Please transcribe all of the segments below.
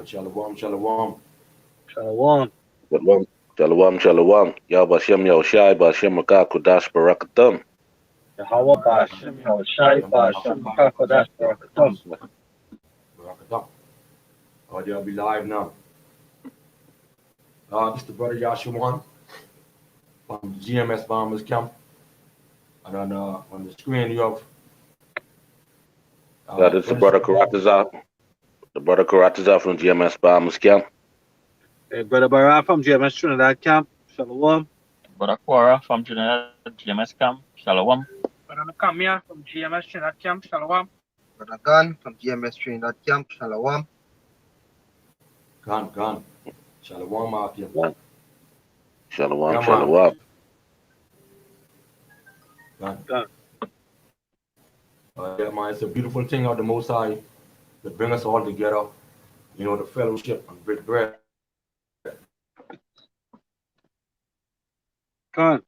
Shalom, shalom. Shalom. Shalom, shalom, shalom. Yabashem Yahushai, Bashem Makakudash Barakatam. Yahweh Ba'ashem Yahushai Ba'ashem Kakodash Barakatam. Barakatam. Oh, they'll be live now. This is the brother Yasharahla from GMS Bombers Camp. And on the screen you have That is the brother Karatazar. The brother Karatazar from GMS Bombers Camp. Hey, Brother Barah from GMS Trinidad Camp. Shalom. Brother Quora from Trinidad GMS Camp. Shalom. Brother Qam from GMS Trinidad Camp. Shalom. Brother Gan from GMS Trinidad Camp. Shalom. Khan. Shalom out here. Shalom, Yeah, shalom. Khan. Yeah, man, it's a beautiful thing of the Most High to bring us all together. You know, the fellowship and break bread. Khan.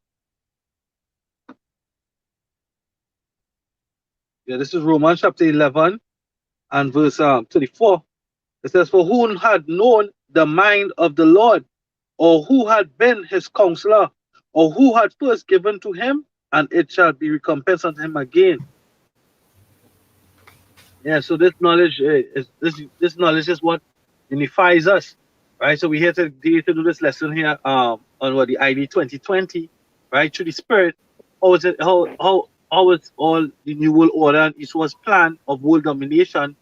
Yeah, this is Romans chapter 11 and verse 34. It says, "For who had known the mind of the Lord, or who had been his counselor, or who had first given to him, and it shall be recompensed unto him again." Yeah, so this knowledge is this knowledge is what unifies us, right? So we're here today to do this lesson here on what the ID 2020, right? Through the Spirit, how is it how is all the new world order and Esau's plan of world domination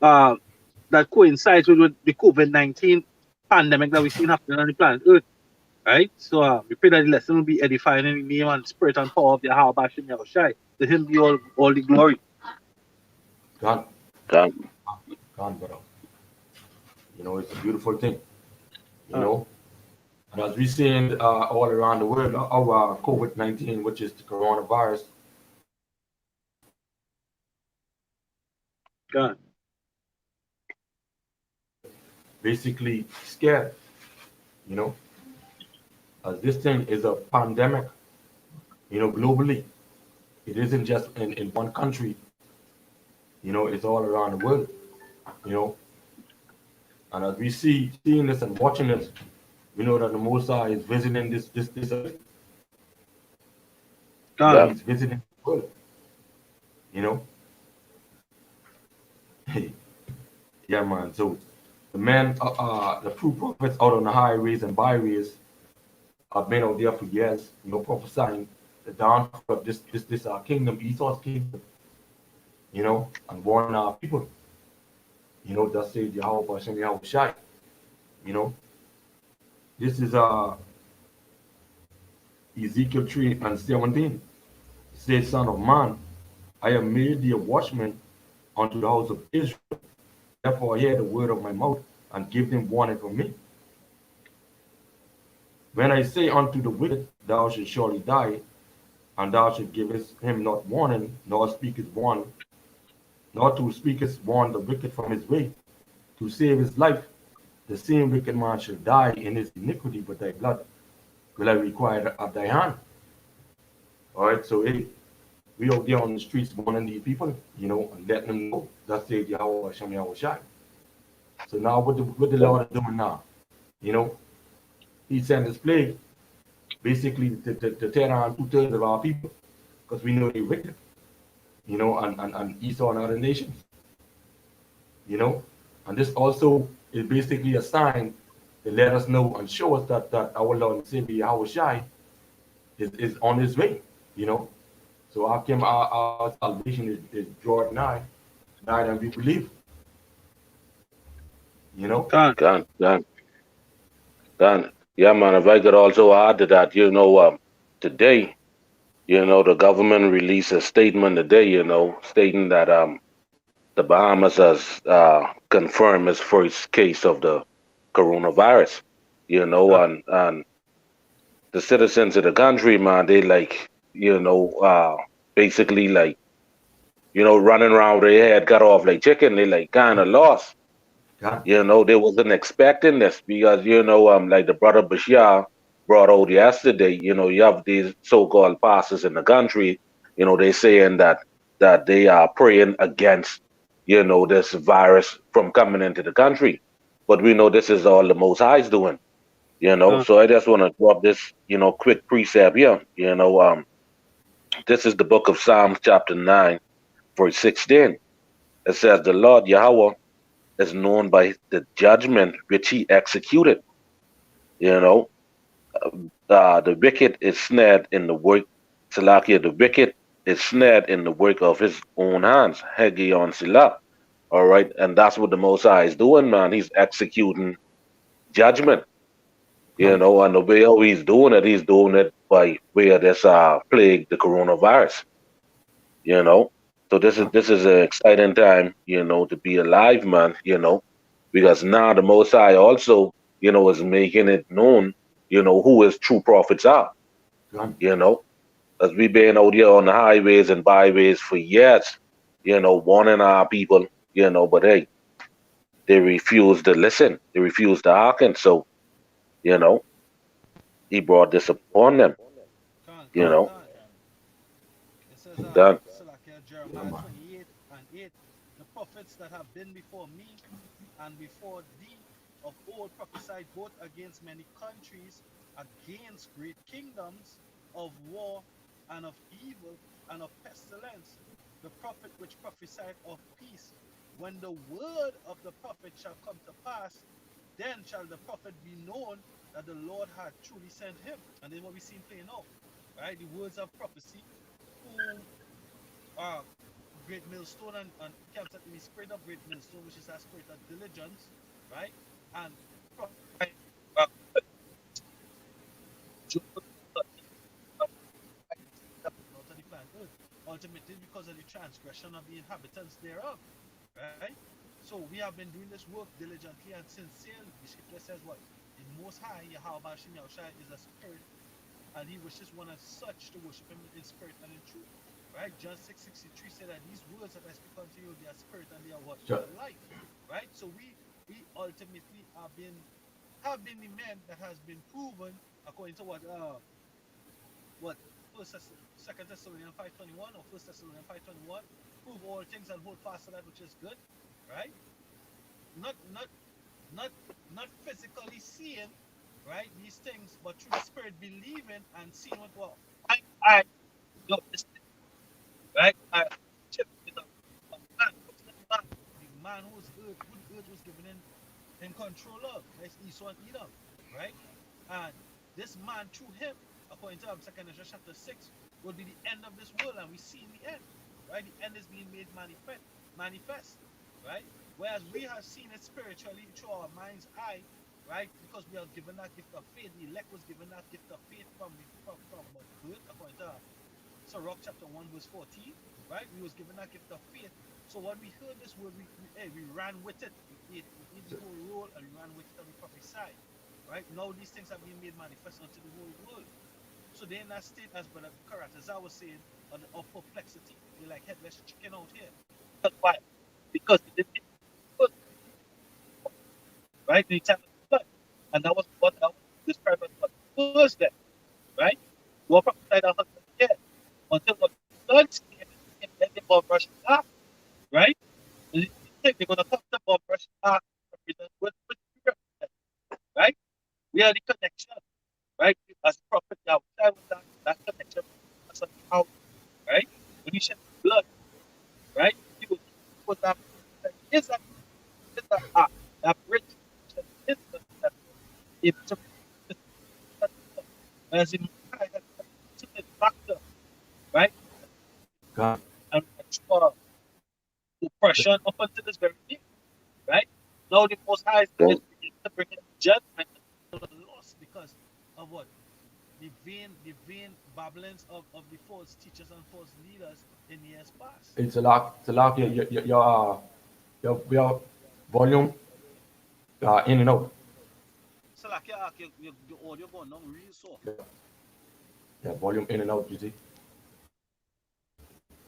that coincides with the COVID-19 pandemic that we've seen happening on the planet Earth, right? So we pray that the lesson will be edifying in the name and spirit and power of the Yahweh Ba'ashem Yahushai. To him be all the glory. Khan, Khan. brother. You know, it's a beautiful thing. You know, and as we see all around the world, our COVID-19, which is the coronavirus, God. basically scared. You know, as this thing is a pandemic. You know, globally, it isn't just in one country. You know, it's all around the world. You know, and as we seeing this and watching this, we know that the Most High is visiting this God. He's visiting the world. You know, yeah, man. So the true prophets out on the highways and byways have been out there for years. You know, prophesying the downfall of this kingdom, Esau's kingdom. You know, and warning our people. You know, thus says Yahweh Ba'ashem Yahushai. You know, this is Ezekiel 3:17. It says, "Son of man, I have made thee a watchman unto the house of Israel. Therefore hear the word of my mouth, and give them warning from me. When I say unto the wicked, thou shalt surely die, and thou shalt give him not warning, nor speakest warn, nor to speakest warn the wicked from his way, to save his life, the same wicked man shall die in his iniquity, but thy blood will I require at thy hand." All right, so hey, we out there on the streets warning these people, you know, and letting them know that says Yahweh Hashem Yahushai. So now what the Lord is doing now, you know, he sent his plague basically to tear down 2/3 of our people, because we know they're wicked, you know, and Esau and other nations, you know, and this also is basically a sign to let us know and show us that our Lord and Savior Yahushai is on his way, you know. So our salvation is drawing nigh, and we believe, you know. Khan. Yeah, man, if I could also add to that, you know, today, you know, the government released a statement today, you know, stating that the Bahamas has confirmed its first case of the coronavirus, you know, and the citizens of the country, man, they like, you know, basically like, you know, running around with their head cut off like chicken. They like kind of lost. You know, they wasn't expecting this because, you know, like the brother Bashar brought out yesterday, you know, you have these so-called pastors in the country, you know, they saying that they are praying against, you know, this virus from coming into the country. but we know this is all the Most High's doing. So I just want to drop this, quick precept here. This is the book of Psalms, chapter 9, verse 16. It says, "The Lord Yahweh is known by the judgment which he executed." You know, the wicked is snared in the work, Salakia, the wicked is snared in the work of his own hands, Hegion Silah. All right, and that's what the Most High is doing, man. He's executing judgment. And the way how he's doing it by way of this plague, the coronavirus. So this is an exciting time, to be alive, man. Because now the Most High also, is making it known, who his true prophets are. As we've been out here on the highways and byways for years, warning our people, but hey, they refuse to listen. They refuse to hearken. So, he brought this upon them. It says, That Salakia, Jeremiah 28 and 8, the prophets that have been before me and before thee of old prophesied both against many countries, against great kingdoms, of war and of evil and of pestilence. The prophet which prophesied of peace, when the word of the prophet shall come to pass, then shall the prophet be known that the Lord had truly sent him. And this is what we see playing out, right? The words of prophecy, who great millstone and comes at the spirit of great millstone, which is a spirit of diligence, right? And ultimately because of the transgression of the inhabitants thereof, right? So we have been doing this work diligently and sincerely. The scripture says what? The Most High, Yahweh Qam Yasharahla, is a spirit, and he wishes one as such to worship him in spirit and in truth. Right? John 6:63 said that these words that I speak unto you, they are spirit and they are what? They are life. Right? So we ultimately have been the men that has been proven according to what Second Thessalonians 5:21 or First Thessalonians 5:21, prove all things and hold fast to that which is good, right? Not physically seeing, right, these things, but through the spirit believing and seeing what I got this thing, right? The man whose earth was given in control of, that's Esau and Edom, right? And this man through him, according to 2 Ezra chapter 6, will be the end of this world, and we see in the end, right? The end is being made manifest, right? Whereas we have seen it spiritually through our mind's eye, right? Because we are given that gift of faith. The elect was given that gift of faith from birth, according to Sirach chapter 1 verse 14, right? We was given that gift of faith. So when we heard this word, we ran with it. We ate the whole roll and we ran with it and we prophesied, right? Now these things have been made manifest unto the whole world. So they're in that state, as Brother Karat, as I was saying, of perplexity. They're like headless chicken out here. Because why? Because they didn't good, right? They tell blood. And that was what I was describing as what was there, right? War prophesied 100 years until what blood came and then they bomb rush back, right? And you think they're gonna come to bomb rush back with right? We are the connection, right? As a prophet, Yahweh with that connection, that's how, right? When you shed blood, right? You will put that is that that bridge is that it's as in the factor, right? God. And oppression up until this very day, right? Now the Most High is beginning to bring in judgment to the lost because of what? The vain babblings of the false teachers and false leaders in years past. It's a lot, your volume in and out. So like the audio going on real soft. Yeah, volume in and out, you see.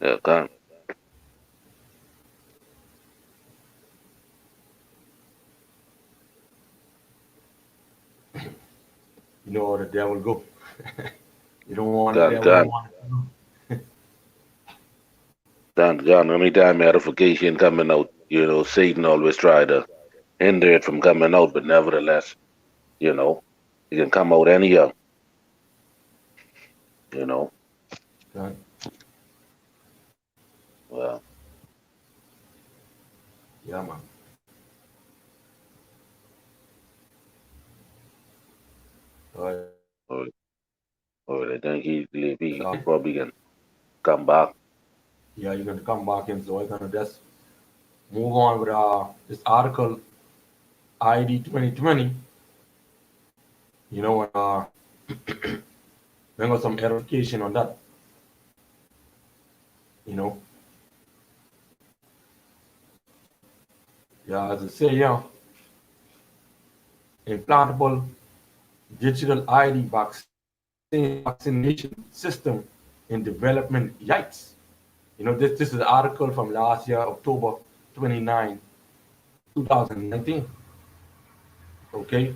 Yeah, God. You know how the devil go. You don't want God, the devil. God. You want God, anytime edification coming out, Satan always try to hinder it from coming out, but nevertheless, you know, it can come out anyhow. You know, Okay. well, Yeah, man. All right. or, or I think he probably can come back. Yeah, you're gonna come back in, so we're gonna just move on with this article ID 2020. You know, and bring us some edification on that. You know, yeah, as I say, yeah, implantable digital ID vaccination system in development. Yikes! You know, this is an article from last year, October 29, 2019. Okay,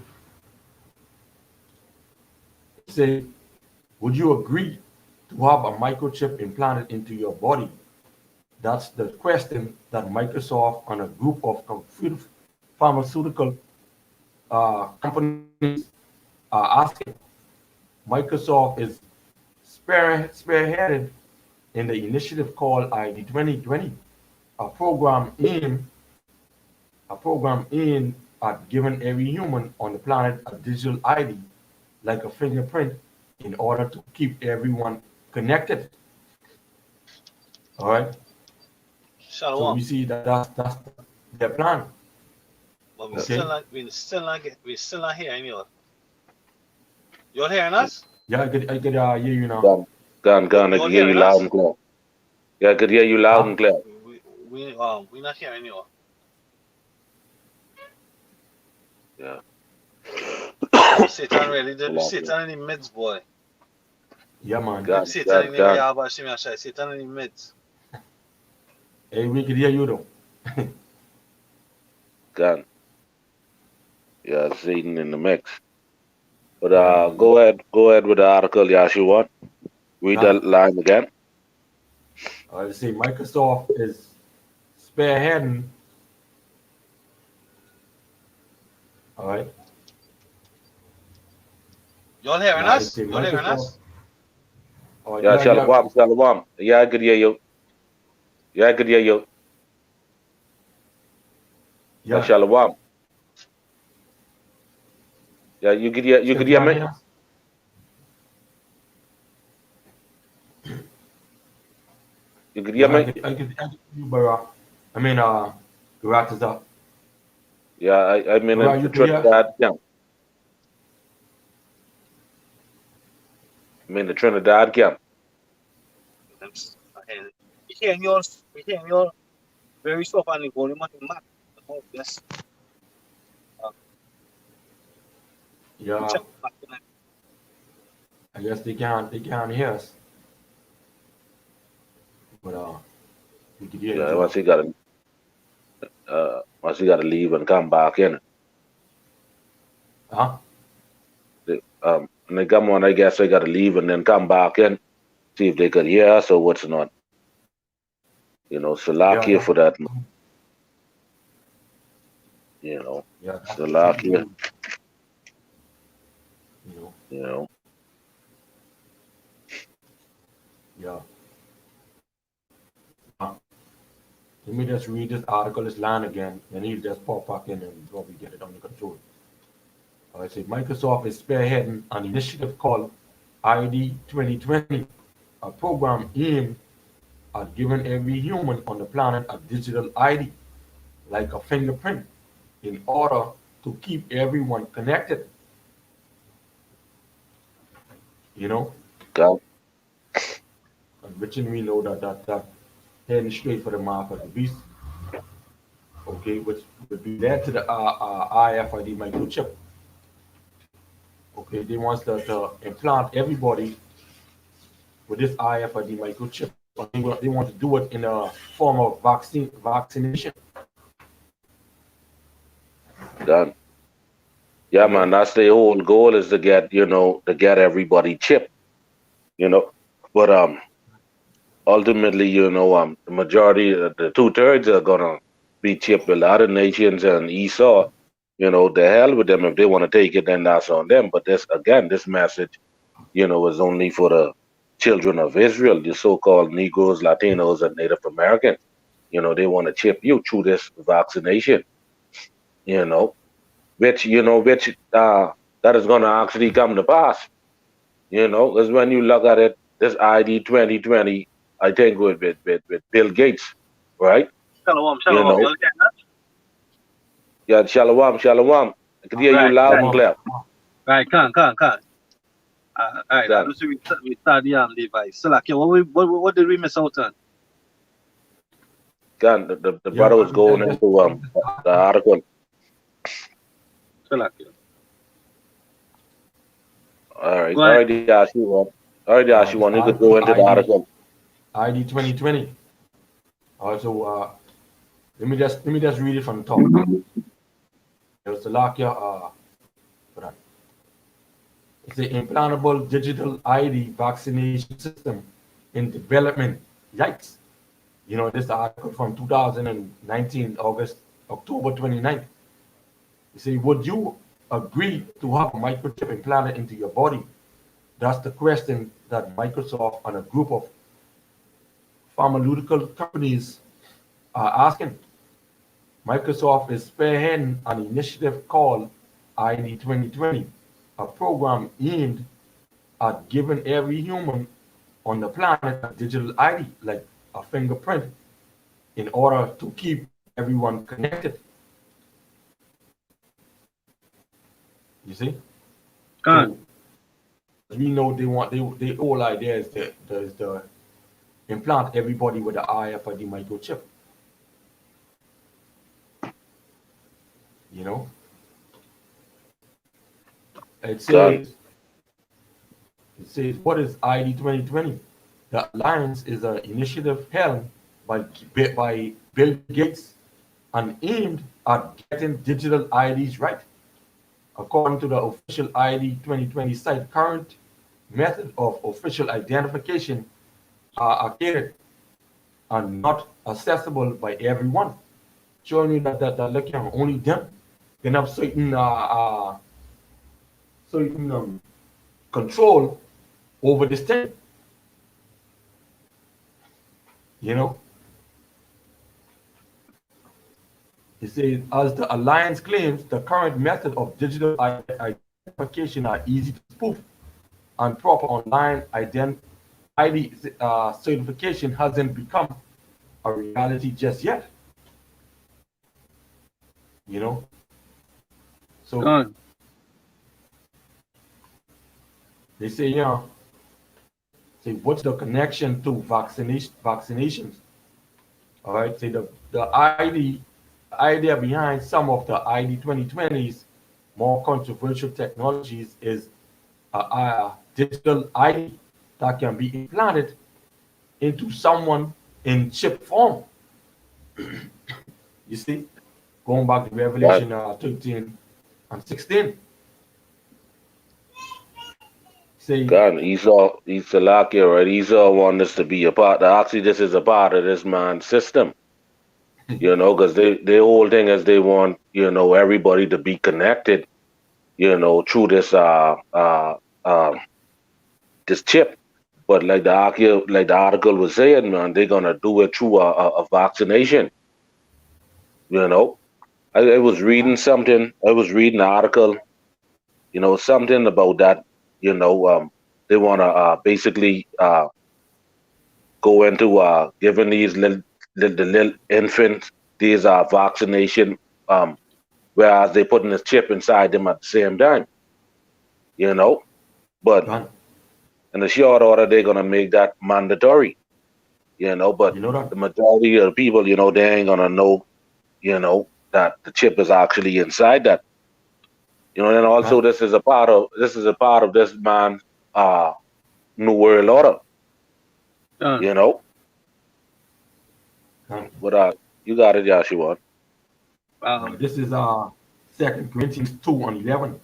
say, would you agree to have a microchip implanted into your body? That's the question that Microsoft and a group of pharmaceutical companies are asking. Microsoft is spearheaded in the initiative called ID 2020, a program aimed at giving every human on the planet a digital ID, like a fingerprint, in order to keep everyone connected. All right. So we Shalom. see that that's their plan. But Okay. we still not hearing you. You're hearing us? Yeah, I could hear you now. Gone. I You're can hear you hearing loud us? and clear. Yeah, I could hear you loud Huh? and clear. We not hearing you. Yeah. Satan really did. Hold on, Satan in the midst, boy. Yeah, man. Gone. Satan in the Yahweh Shem Yashai. Satan in the midst. Hey, we could hear you though. Gone. Yeah, Satan in the mix. But Yeah, man. go ahead with the article, Yashua. Read Huh? that line again. Let's see. Microsoft is spearheading. All right. Y'all hearing Now it's us? a Y'all hearing Microsoft. us? Oh Yeah, yeah, yeah. Shalom. Yeah, I could hear you. Yeah, I could hear you. Yeah, Yeah. Shalom. Yeah, you Still could hear can't me? hear us? You could hear Yeah, me? I could hear you, Barack. I mean, Barack is up. Yeah, I'm in Barack, the you could hear us? Trinidad camp. I'm in the Trinidad camp. We hearing yours. We hearing yours very soft and the volume on the mic. Yes. Yeah. Check back in. I guess they can't hear us. But we could hear Yeah, you. once he gotta leave and come back in. Huh? And they come on, I guess they gotta leave and then come back in, see if they could hear us or what's not. You know, Yeah, Salakia yeah. for that. You know, Yeah, that's what we Salakia. do. You know. You know, Yeah. Let me just read this article, this line again, and he'll just pop back in and probably get it under control. I say Microsoft is spearheading an initiative called ID 2020, a program aimed at giving every human on the planet a digital ID, like a fingerprint, in order to keep everyone connected. You know, God, and Rich and we know that heading straight for the mark of the beast. Okay, which would be led to the RFID microchip. Okay, they want to implant everybody with this RFID microchip. They want to do it in a form of vaccination. God. Yeah, You man, know, that's the whole goal is to get everybody chipped, you know. But ultimately, the majority, the 2/3 are gonna be chipped with a lot of nations and Esau. The hell with them. If they want to take it, then that's on them. But this message, is only for the children of Israel, the so-called Negroes, Latinos, and Native Americans. They want to chip you through this vaccination. Which that is going to actually come to pass. Because when you look at it, this ID 2020, I think with Bill Gates, right? Shalom, You shalom. know, You understand that? yeah, shalom, shalom. I can hear you Right, loud right. and clear. Right, can. All right, Done. we study on Levi. Salak, what did we miss out on? Done. The Yeah, brother was going just- into the article. Salak. All right, Go ahead. Yashua. All right, Yashua, you could this go into the article. ID 2020. Also, let me just read it from the top. There's the Lakia, hold on. It's the implantable digital ID vaccination system in development. Yikes. This article from 2019, October 29th. You say, would you agree to have a microchip implanted into your body? That's the question that Microsoft and a group of pharmaceutical companies are asking. Microsoft is spearheading an initiative called ID 2020, a program aimed at giving every human on the planet a digital ID, like a fingerprint, in order to keep everyone connected. You see? Can. So, we know they whole idea is the implant everybody with the RFID microchip. It Done. says, what is ID 2020? The Alliance is an initiative held by Bill Gates and aimed at getting digital IDs right. According to the official ID 2020 site, current method of official identification are archaic and not accessible by everyone, showing you that look, only them can have certain control over this thing. It says, as the Alliance claims, the current method of digital identification are easy to spoof, and proper online ID certification hasn't become a reality just yet. So Can. they say, what's the connection to vaccinations? All right, say the idea behind some of the ID 2020's more controversial technologies is a digital ID that can be implanted into someone in chip form. You see, going back to Revelation 13 and 16. Say, God, Esau Lakia, right? Esau want this to be a part. Actually, this is a part of this man's system. Because their whole thing is they want, everybody to be connected, through this this chip. But like the article was saying, man, they're gonna do it through a vaccination. I was reading something. I was reading an article. Something about that. They wanna basically go into giving these little infants these vaccination, whereas they putting this chip inside them at the same time. But done. in the short order, they're gonna make that mandatory. But You know that? the majority of the people, they ain't gonna know, that the chip is actually inside that. And also this is a part of this man's new world order. Can. But you got it, Joshua. This is 2 Corinthians 2 and 11.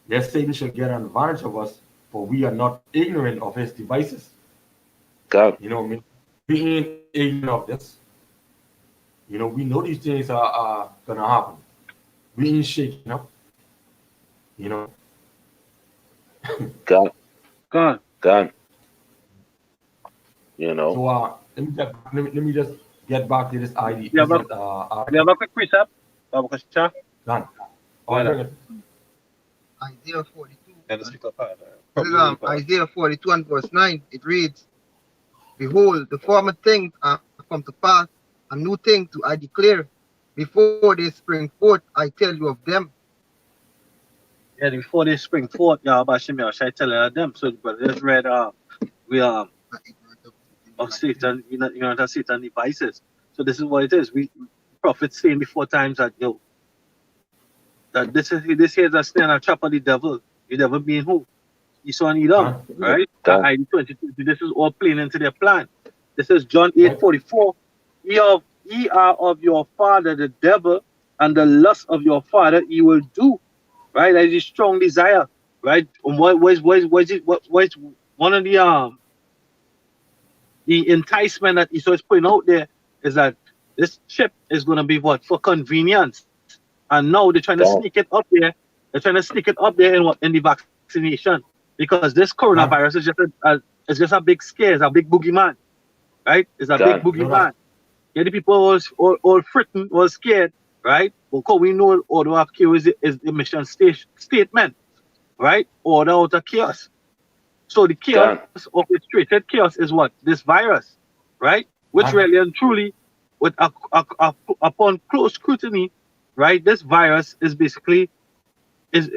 Lest Satan shall get an advantage of us, for we are not ignorant of his devices. God. You know what I mean? We ain't ignorant of this. We know these things are gonna happen. We ain't shaking up, you know. Gun, Gone. gun. You know, So let me just get back to this ID. You This have a, is you have a quick precept? Babakasha? done. Go All ahead. right. Isaiah 42. And the speaker part. This is Isaiah 42 and verse 9. It reads, Behold, the former things are come to pass, a new thing do I declare. Before they spring forth, I tell you of them. Yeah, before they spring forth, yeah, about Shimei, I tell them. So, but just read, we Not ignorant of Satan, you know that Satan devices. So this is what it is. We prophets saying before times that that this here is a snare and a trap of the devil. The devil being who? Esau and Edom, Done. right? That gun, ID2020. This is all playing into their plan. This is John Right. 8:44. Ye are of your father the devil, and the lust of your father ye will do. Right? That is a strong desire. Right? And what is one of the enticement that Esau is putting out there is that this chip is going to be what for convenience, and now they're trying to gun, sneak it up there. They're trying to sneak it up there in what in the vaccination because this Done. coronavirus is just a big scare, it's a big boogeyman, right? It's a big gun, You know boogeyman. that. Yeah, the people was all frightened, was scared, right? Because we know order of chaos is the mission statement, right? Order out of chaos. So the chaos, gun, orchestrated chaos, is what? This virus, right? Which Done. really and truly, with upon close scrutiny, right? This virus is basically is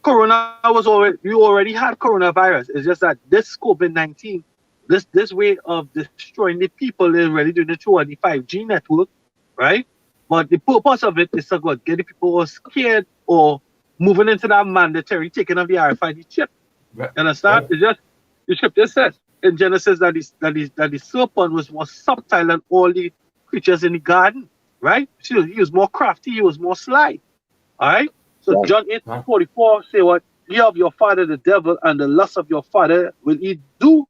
Corona was already you already had coronavirus. It's just that this COVID-19, this way of destroying the people is really doing it through the 5G network, right? But the purpose of it is to what get the people who are scared or moving into that mandatory taking of the RFID chip. Right. You understand? Right. It's just the scripture says in Genesis that the serpent was more subtle than all the creatures in the garden, right? So he was more crafty, he was more sly. All right. So gun, John Done. 8:44 say what ye of your father the devil and the lust of your father will he do,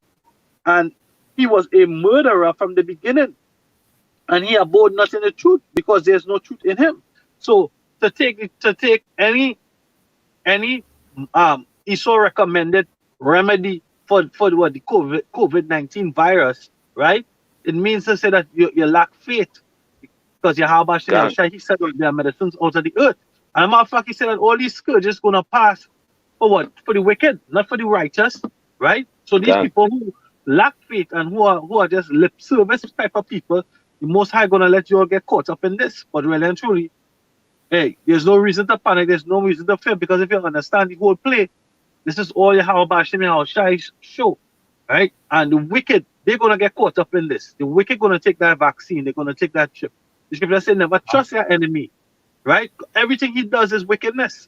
and he was a murderer from the beginning, and he abode not in the truth because there's no truth in him. So to take any Esau recommended remedy for what the COVID-19 virus, right? It means to say that you lack faith because Yahweh gun, he said that there are medicines out of the earth. And a matter of fact, he said that all these scourges gonna pass for what? For the wicked, not for the righteous, right? So these gun, people who lack faith and who are just lip service type of people, the Most High gonna let you all get caught up in this. But really and truly, hey, there's no reason to panic. There's no reason to fear because if you understand the whole play, this is all Yahweh Bashim Yahweh Shai's show, right? And the wicked, they're gonna get caught up in this. The wicked gonna take that vaccine. They're gonna take that chip. The scripture says, "Never trust your enemy," right? Everything he does is wickedness,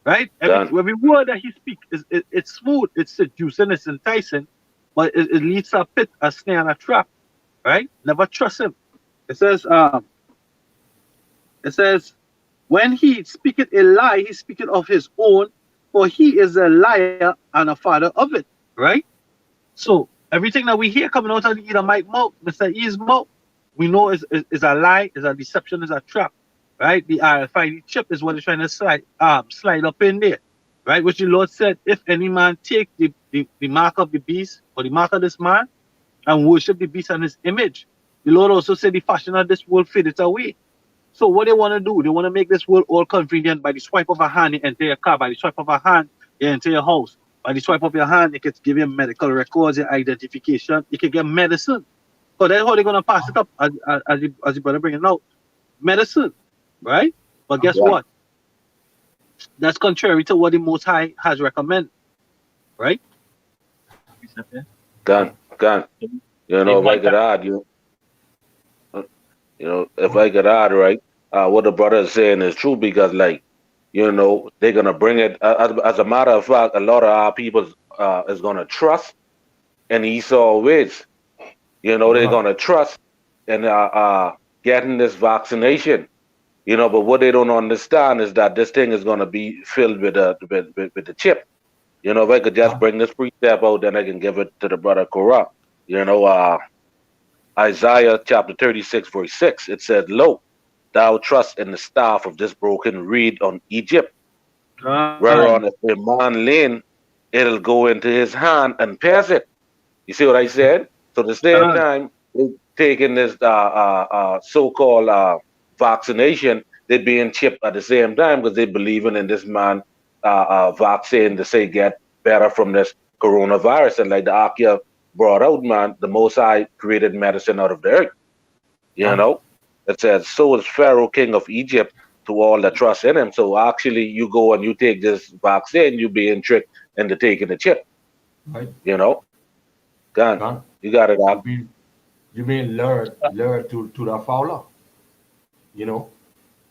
right? gun, Every word that he speaks it's smooth, it's seducing, it's enticing, but it leads to a pit, a snare, and a trap, right? Never trust him. It says, it says, when he speaketh a lie, he speaketh of his own, for he is a liar and a father of it, right? So everything that we hear coming out of the Edomite mouth, Mr. E's mouth, we know is a lie, is a deception, is a trap, right? The RFID chip is what they're trying to slide up in there, right? Which the Lord said, if any man take the mark of the beast or the mark of this man and worship the beast and his image, the Lord also said the fashion of this world fadeth away. So what they want to do, they want to make this world all convenient. By the swipe of a hand, you enter your car. By the swipe of a hand, you enter your house. By the swipe of your hand, it can give you medical records, your identification. You can get medicine. So that's how they're going to pass it up, as you brother bring it out. Medicine, right? But guess gun, what? That's contrary to what the Most High has recommended, right? Precept, yeah. gun, gun. You know, if I could add, if I could add, right, what the brother is saying is true because, like, they're gonna bring it. As a matter of fact, a lot of our people is gonna trust in Esau ways. You They're know gonna trust in getting this vaccination. But what they don't understand is that this thing is gonna be filled with the chip. If I could just that. bring this precept out, then I can give it to the brother Korah. You know, Isaiah chapter 36, verse 6. It said, Lo, thou trust in the staff of this broken reed on Egypt, whereon if a man lean, it'll go into his hand and pierce it. You see what I said? So at the same time, they taking this so-called vaccination, they're being chipped at the same time because they believing in this man vaccine to say get better from this coronavirus. And like the Akia brought out, man, the Most High created medicine out of the earth. You know, it says, so is Pharaoh, king of Egypt, to all that trust in him. So actually, you go and you take this vaccine, you being tricked into taking the chip. Right. You know, Gone. You got it out. You being lured to the fowler. You know,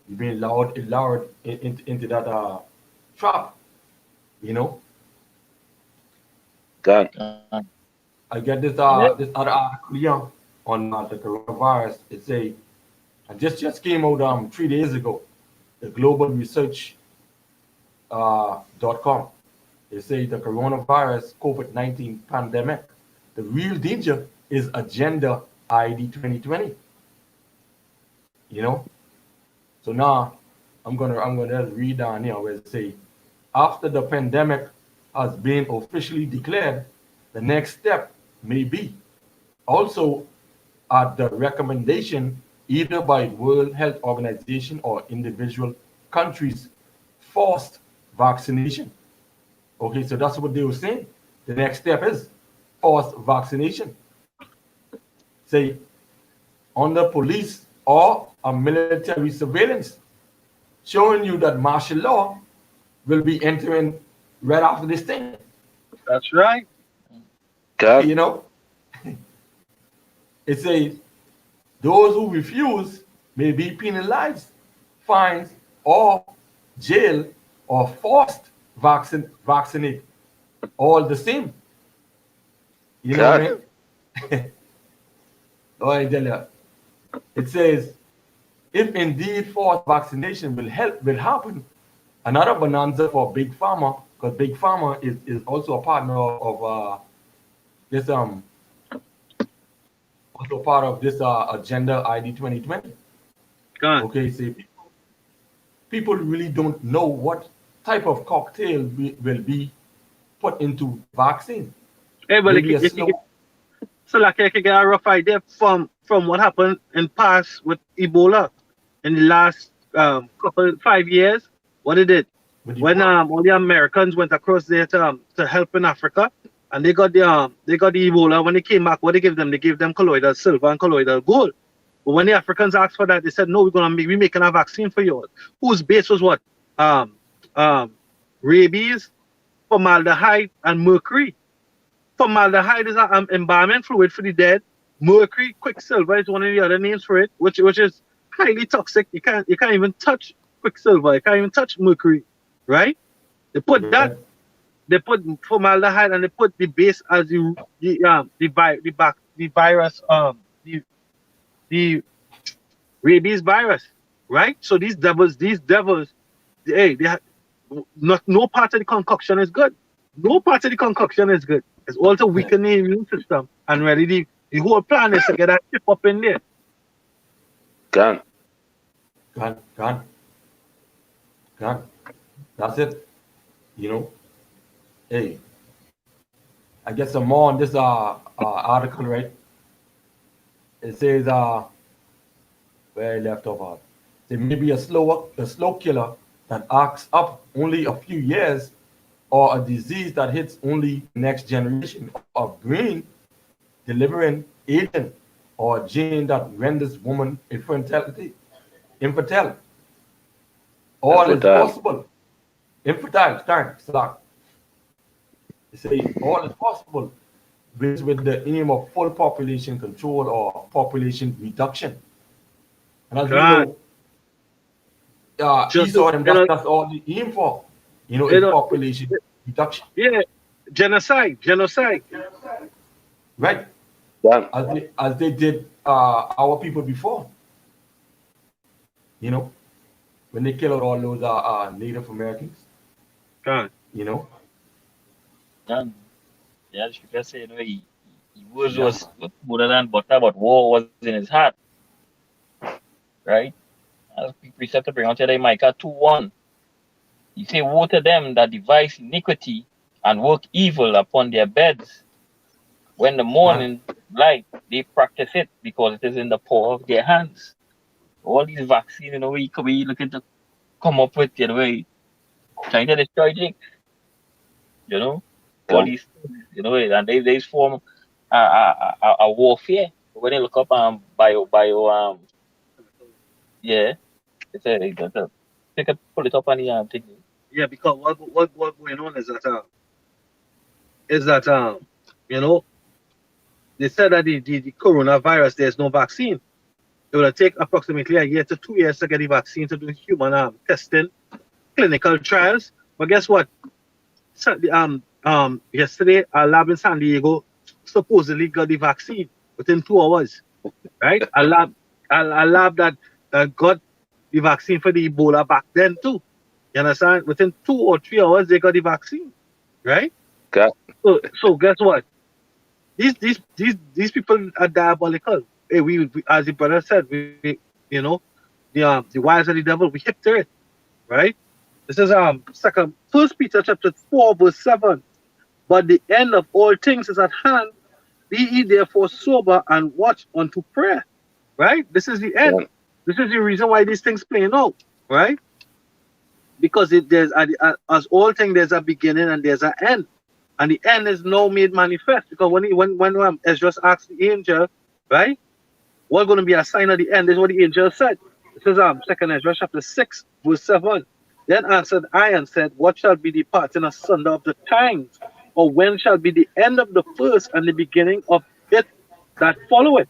you being lured into that trap. You know, Gone. I get this this other article here on the coronavirus. It say, and just came out 3 days ago. The Global Research .com. They say the coronavirus COVID-19 pandemic. The real danger is agenda ID 2020. You know, so now I'm gonna read down here where it say, after the pandemic has been officially declared, the next step may be also at the recommendation either by World Health Organization or individual countries forced vaccination. Okay, so that's what they were saying. The next step is forced vaccination. Say under police or a military surveillance, showing you that martial law will be entering right after this thing. That's right. God. You know, it says those who refuse may be penalized, fines, or jail or forced vaccinate. All the same. You know what I mean? Oh, I tell you. It says, if indeed forced vaccination will happen, another bonanza for Big Pharma, because Big Pharma is also a partner of this also part of this agenda ID 2020. Okay, see, people really don't know what type of cocktail will be put into vaccine. Hey, but Maybe a slow. So like I can get a rough idea from what happened in past with Ebola in the last 5 years. What it did when all the Americans went across there to help in Africa, and they got the Ebola. When they came back, what they give them? They gave them colloidal silver and colloidal gold. But when the Africans asked for that, they said, no, we're making a vaccine for you. Whose base was what? Rabies, formaldehyde, and mercury. Formaldehyde is an embalming fluid for the dead. Mercury, quicksilver is one of the other names for it, which is highly toxic. You can't even touch quicksilver. You can't even touch mercury, right? They put that. They put formaldehyde and they put the base as the virus, the rabies virus, right? So these devils, hey, no part of the concoction is good. No part of the concoction is good. It's also weaken the immune system and really the whole plan is to get that chip up in there. Gone. That's it. You know. Hey, I get some more on this article, right? It says where I left off. There may be a slow killer that acts up only a few years, or a disease that hits only the next generation of brain delivering agent, or a gene that renders woman infertile. All is possible. Infertile, thanks. They say all is possible with the aim of full population control or population reduction. And as we know, Esau and that's all they aim for. You know, is population reduction. Yeah, genocide. Right. Yeah. As they did our people before. You know, when they killed all those Native Americans. God. You know. Yeah, you can say, His words Yeah. was smoother than butter, but war was in his heart, right? As precept to bring out today, Micah 2:1. He say, woe to them that devise iniquity and work evil upon their beds. When the Yeah. morning light, they practice it because it is in the power of their hands. All these vaccines, we looking to come up with, trying to destroy things, you know, all Okay. these things, and they form a warfare. When they look up bio yeah, it's a take a pull it up on the thing. Yeah, because what going on is that you know they said that the coronavirus there's no vaccine. It will take approximately a year to 2 years to get the vaccine to do human testing, clinical trials. But guess what? Yesterday, a lab in San Diego supposedly got the vaccine within 2 hours, right? A lab that got the vaccine for the Ebola back then too. You understand? Within 2 or 3 hours, they got the vaccine, right? Okay. So guess what? These people are diabolical. Hey, we as the brother said, we you know the wiles of the devil, we hip to it, right? This is First Peter chapter 4 verse 7. But the end of all things is at hand. Be ye therefore sober and watch unto prayer. Right? This is the end. Yeah. This is the reason why these things playing out. Right? Because as all things there's a beginning and there's an end, and the end is now made manifest. Because when Ezra asked the angel, right, what's going to be a sign of the end? This is what the angel said. This is Second Ezra chapter 6 verse 7. Then answered I and said, what shall be the parting asunder of the times? Or when shall be the end of the first and the beginning of it that followeth?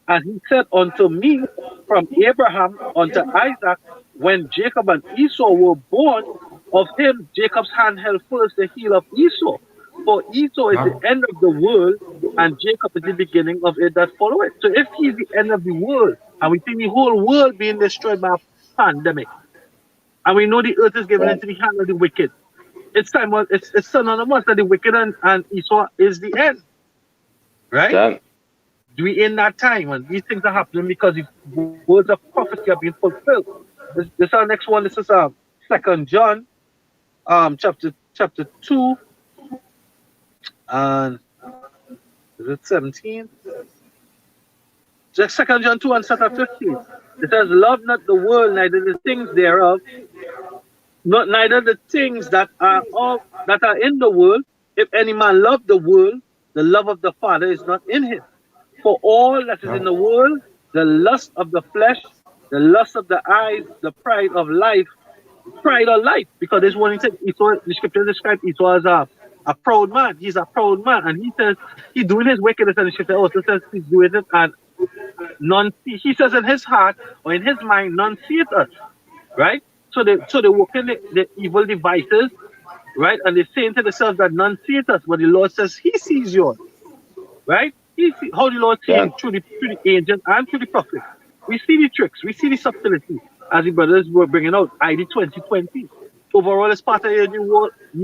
And he said unto me, from Abraham unto Isaac, when Jacob and Esau were born, of him Jacob's hand held first the heel of Esau. For Esau is the Yeah. end of the world, and Jacob is the beginning of it that followeth. So if he's the end of the world, and we see the whole world being destroyed by a pandemic, and we know the earth is given Yeah. into the hand of the wicked, it's time. It's synonymous that the wicked and Esau is the end, right? Okay. We in that time when these things are happening because the words of prophecy are being fulfilled. This our next one. This is Second John, chapter 2, and is it 17? Just Second John 2 and start at 15. It says, "Love not the world, neither the things thereof, not neither the things that are in the world. If any man love the world, the love of the Father is not in him. For all that is in the world, the lust of the flesh, the lust of the eyes, the pride of life." Because this one he said, Esau, the scripture describes Esau as a proud man. He's a proud man, and he says he's doing his wickedness, and the scripture also says he's doing it, and none. He says in his heart or in his mind, none seeth us. Right? So they work in the evil devices, right? And they're saying to themselves that none seeth us, but the Lord says He sees yours. Right? How the Lord Yeah. sees through the angels and through the prophets. We see the tricks, we see the subtlety, as the brothers were bringing out. ID 2020. Overall, it's part of the new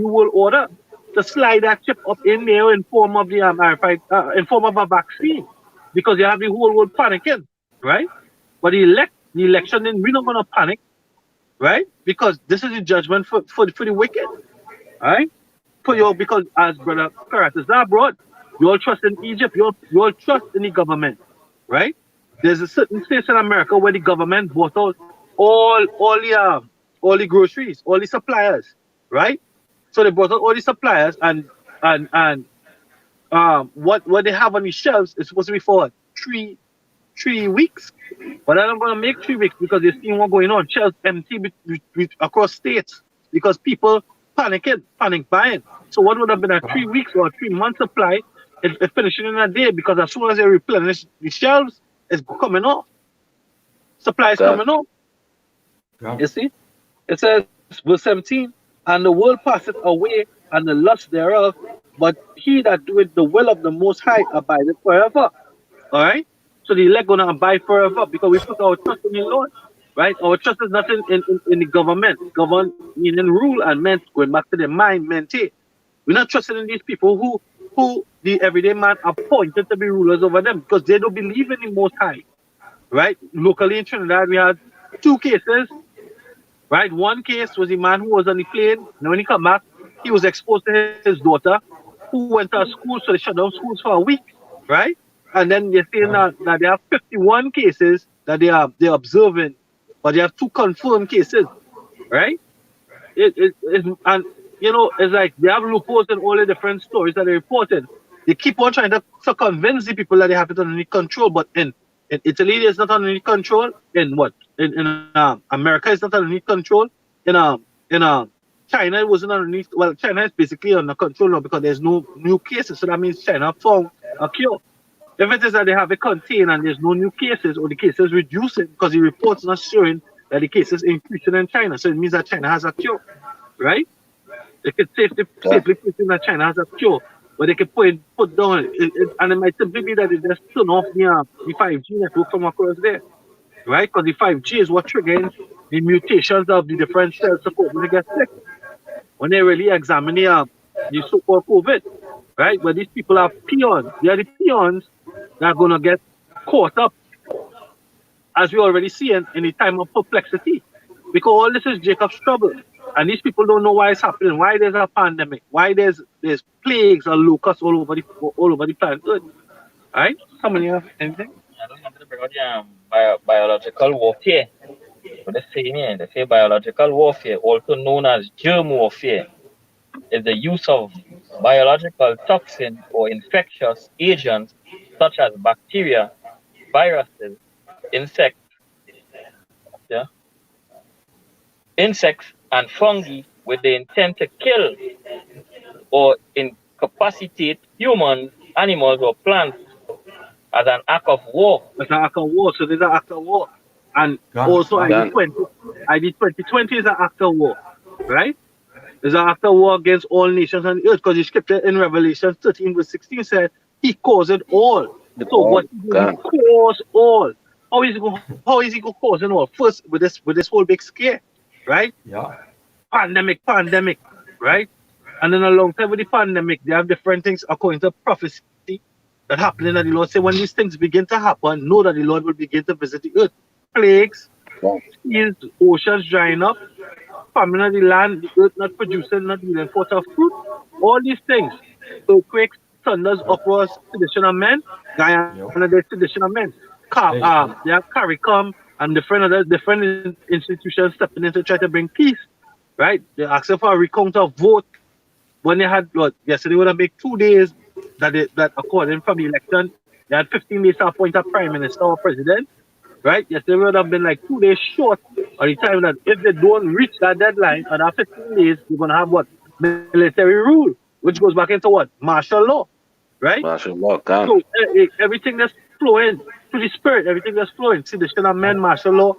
world order to slide that chip up in there in form of in form of a vaccine, because you have the whole world panicking, right? But the election, then we're not gonna panic, right? Because this is the judgment for the wicked, right? Because as brother Karatas abroad, you all trust in Egypt, you all trust in the government, right? There's a certain place in America where the government bought out all the groceries, all the suppliers, right? So they bought out all the suppliers, and what they have on the shelves is supposed to be for three weeks. But I'm gonna make 3 weeks because there's still more going on. Shelves empty across states because people panic buying. So what would have been a 3 weeks or a 3 month supply is finishing in a day, because as soon as they replenish the shelves, it's coming off. Supply is Okay. coming off. Yeah. You see? It says, verse 17, "And the world passeth away, and the lust thereof, but he that doeth the will of the Most High abideth forever." All right? So the elect gonna abide forever because we put our trust in the Lord, right? Our trust is not in the government. Govern meaning rule, and meant going back to the mind, mente. We're not trusting in these people who who the everyday man appointed to be rulers over them because they don't believe in the Most High, right? Locally in Trinidad, we had 2 cases, right? One case was a man who was on the plane, and when he come back, he was exposed to his daughter, who went to school, so they shut down schools for a week, right? And then they're saying that they have 51 cases that they're observing, but they have 2 confirmed cases, right? And it's like they have loopholes in all the different stories that they reported. They keep on trying to convince the people that they have it underneath control, but in Italy it's not underneath control. In what in America it's not underneath control. In China it wasn't underneath. Well, China is basically under control now because there's no new cases. So that means China found a cure. If it is that they have it contained and there's no new cases or the cases reducing because the reports not showing that the cases increasing in China, so it means that China has a cure, right? They could safely presume that China has a cure, but they could put down and it might simply be that they just turn off the 5G network from across there, right? Because the 5G is what triggers the mutations of the different cells to COVID to get sick. When they really examine the so-called COVID, right? But these people are peons. They are the peons that are gonna get caught up, as we already see in the time of perplexity, because all this is Jacob's trouble, and these people don't know why it's happening, why there's a pandemic, why there's plagues or locusts all over the planet Earth. Right? Somebody have anything? I don't want to bring out the biological warfare. What they say here, they say biological warfare, also known as germ warfare, is the use of biological toxin or infectious agents such as bacteria, viruses, insects, yeah, insects and fungi with the intent to kill or incapacitate humans, animals, or plants as an act of war. It's an act of war, so there's an act of war. And also ID 2020 is an act of war, right? It's an act of war against all nations on the earth because the scripture in Revelation 13 verse 16 said he caused it all. So what he caused all? How is he going to cause it all? First with this whole big scare, right? Yeah. Pandemic, right? And then alongside with the pandemic, they have different things according to prophecy that happening that the Lord said when these things begin to happen, know that the Lord will begin to visit the earth. Plagues, seas, oceans drying up, famine of the land, the earth not producing, not yielding forth of fruit. All these things, earthquakes, thunders, uproars, sedition of men, Guyana, there's sedition of men. They have CARICOM and different institutions stepping in to try to bring peace, right? They're asking for a recount of vote. When they had, yesterday would have been 2 days that according from the election, they had 15 days to appoint a prime minister or president, right? Yesterday would have been like 2 days short of the time that if they don't reach that deadline, and after 15 days, you're going to have what? Military rule, which goes back into what? Martial law, right? Martial law, God. So everything that's flowing to the spirit, everything that's flowing, sedition of men, martial law,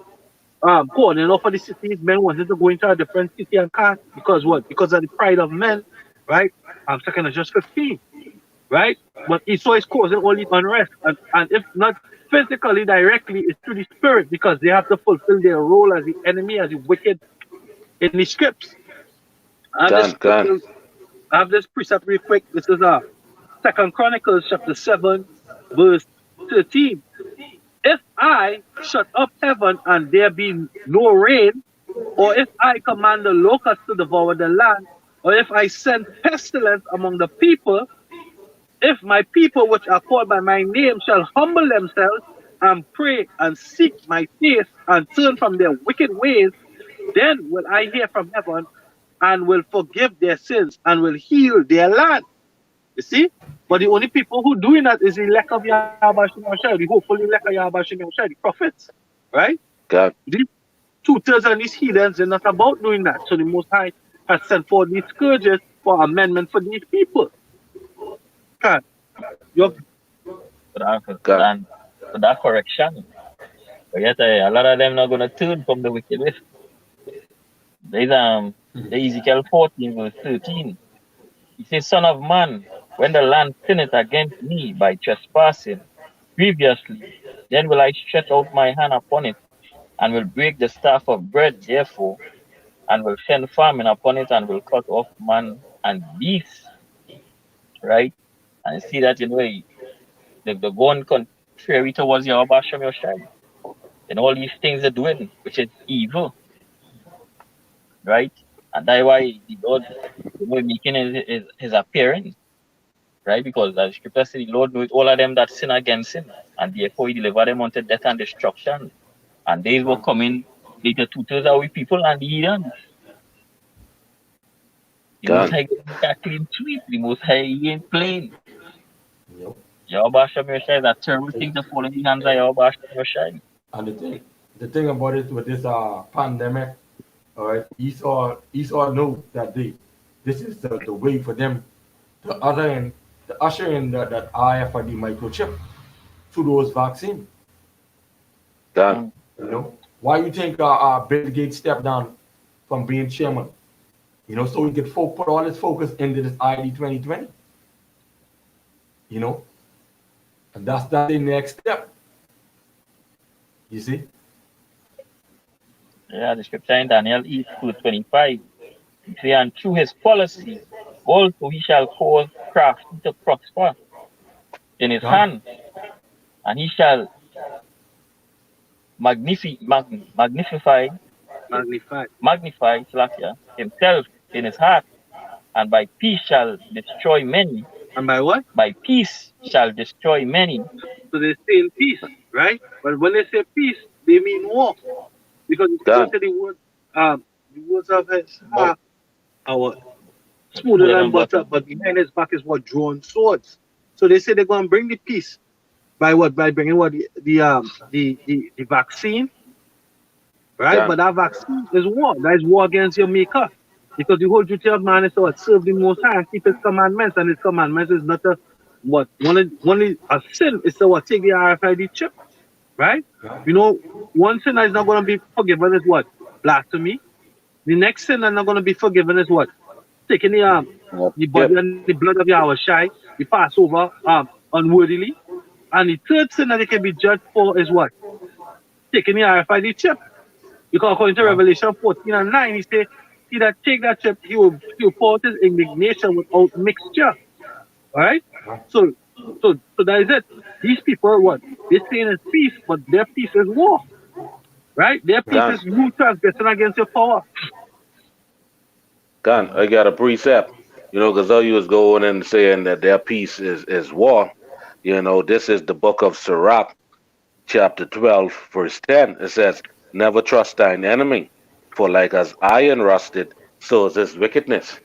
going enough for the cities, men wanted to go into a different city and cast because what? Because of the pride of men, right? Second John 15, right? But Esau is causing all the unrest, and if not physically directly, it's through the spirit because they have to fulfill their role as the enemy, as the wicked in the scripts. I have this precept real quick. This is 2 Chronicles chapter 7, verse 13. If I shut up heaven and there be no rain, or if I command the locusts to devour the land, or if I send pestilence among the people, if my people which are called by my name shall humble themselves and pray and seek my face and turn from their wicked ways, then will I hear from heaven and will forgive their sins and will heal their land. You see? But the only people who doing that is the elect of Yahweh Shem Yahshua, the hopeful elect of Yahweh Shem Yahshua, the prophets. Right? God. These tutors and these heathens are not about doing that. So the Most High has sent forth these scourges for amendment for these people. God. For that correction. But yet a lot of them not gonna turn from the wicked way. There's Ezekiel 14 verse 13. He says, Son of man, when the land sinneth against me by trespassing grievously, then will I stretch out my hand upon it, and will break the staff of bread therefore, and will send famine upon it, and will cut off man and beast. Right? and see that, you know, they're going contrary towards Yahweh Hashem Yoshai. And all these things they're doing, which is evil, right? And that's why the Lord, you know, making his appearance, right? Because the scripture says the Lord knows all of them that sin against him, and therefore he delivered them unto death and destruction. And days were coming later, 2/3 of we people and the heathens. The Most God, High got clean sweep, the Most High he ain't plain. Yep. Yahweh Hashem Yoshai, that terrible thing to fall in the hands of Yahweh Hashem Yoshai. And the thing about it with this pandemic, all right, Esau know that this is the way for them to usher in that RFID microchip to those vaccines. God, You know, why you think Bill Gates stepped down from being chairman? You know, so he could put all his focus into this ID 2020. You know, and that's the next step. You see? Yeah, the scripture in Daniel 8:25. It says, and through his policy, also he shall cause crafty to prosper in his God. hand, and he shall magnify Slakia, himself in his heart, and by peace shall destroy many. And by what? By peace shall destroy many. So they stay in peace, right? But when they say peace, they mean war. Because the God, scripture said the words of his heart are smoother Smoother than than butter, butter. but behind his back is what? Drawn swords. So they say they're going to bring the peace by what? By bringing what? The vaccine, right? God, But that vaccine is war. That is war against your maker. Because the whole duty of man is to what? Serve the Most High and keep his commandments. And his commandments is not a what? A sin is to what? Take the RFID chip, right? You know, one sin that is not going to be forgiven is what? Blasphemy. The next sin that's not going to be forgiven is what? Taking the yep, body and the blood of Yahweh Shai, the Passover unworthily. And the third sin that they can be judged for is what? Taking the RFID chip. Because according to Yeah. Revelation 14:9, he said, he that take that chip, he will pour out his indignation without mixture. Alright? Yeah. So that is it. These people, what? They're saying it's peace, but their peace is war. Right? Their peace God, is you transgressing against your power. God. I got a precept, you know, because you was going and saying that their peace is war. You know, this is the book of Sirach, chapter 12, verse 10. It says, never trust thine enemy, for like as iron rusted, so is his wickedness.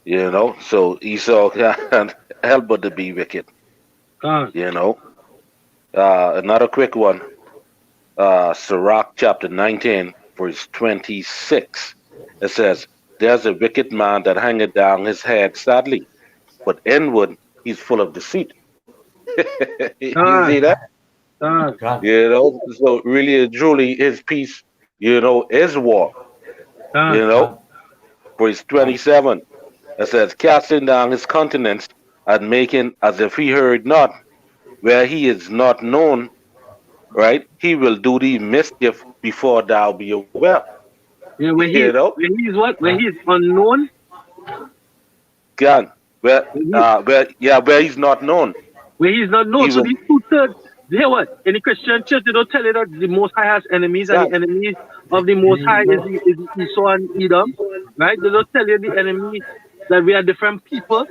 You know, so Esau can't help but to be wicked. God. You know, another quick one, Sirach chapter 19, verse 26. It says, there's a wicked man that hangeth down his head sadly, but inward he's full of deceit. You God. see that? God. God. You know, so really and truly his peace, you know, is war. God. You know, verse 27, it says, casting down his countenance and making as if he heard not, where he is not known, right? He will do thee mischief before thou be aware. Yeah, You know, when he's what? When Yeah. he's unknown, God, when, he, where he's not known, when he's not known. he So will, these 2/3, you hear what? In the Christian church, they don't tell you that the Most High has enemies, and God, the enemies of the Most High is Esau and Edom, right? They don't tell you the enemy that we are different people,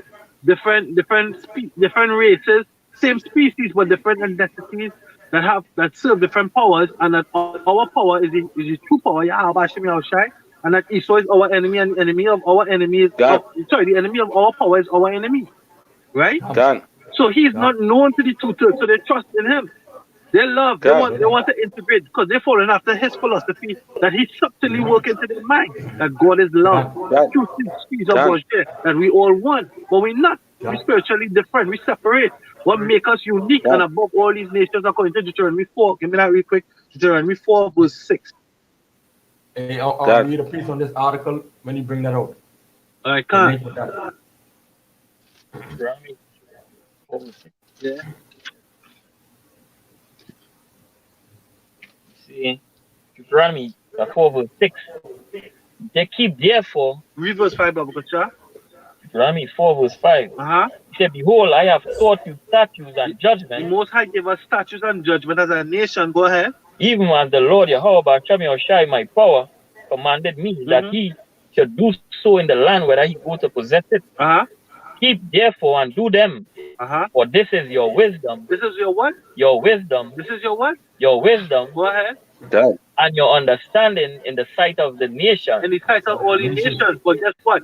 different races, same species but different ethnicities that serve different powers, and that our power is the true power, Yahweh Hashem Yahushai, and that Esau is our enemy, and the enemy of our enemy is God, the enemy of our power is our enemy, right? God, So he's God. not known to the 2/3, so they trust in him. They love, they God, want to integrate because they're following after his philosophy that he's subtly working to their mind that God is love. God. The God, truth is God, about share that we all one, but we're not. We're God. spiritually different. We separate. What makes us unique and God. above all these nations according to Deuteronomy 4. Give me that real quick. Deuteronomy 4 verse 6. Hey, I'll God. read a piece on this article when you bring that out. All right, The come. link with that. Deuteronomy 4:6. Yeah. See, Deuteronomy 4:6. They keep therefore, Read verse 5, Babu Kacha. Deuteronomy 4 verse 5. Uh-huh. He said, behold, I have taught you statutes and The judgments, Most High gave us statutes and judgment as a nation. Go ahead. even as the Lord Yahweh Qam Yasharahla, my power, commanded me that Mhm. he should do so in the land whether he go to possess it. Uh-huh. Keep therefore and do them, Uh-huh. for this is your wisdom, This is your what? your wisdom, This is your what? your wisdom, Go ahead. Done. and your understanding in the sight of the nation. And the sight of all the Nation. nations. But guess what?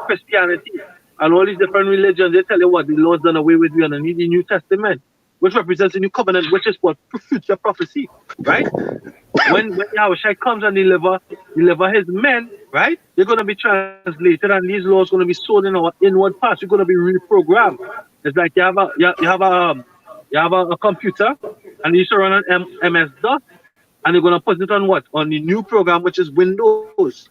Christianity and all these different religions, they tell you what the Lord's done away with. We underneath the New Testament, which represents the new covenant, which is what future prophecy, right? When Yahushua comes and deliver his men, right? They're gonna be translated, and these laws gonna be sold in our inward parts. You're gonna be reprogrammed. It's like you have a computer, and you used to run an MS DOS, and you're gonna put it on what? On the new program, which is Windows,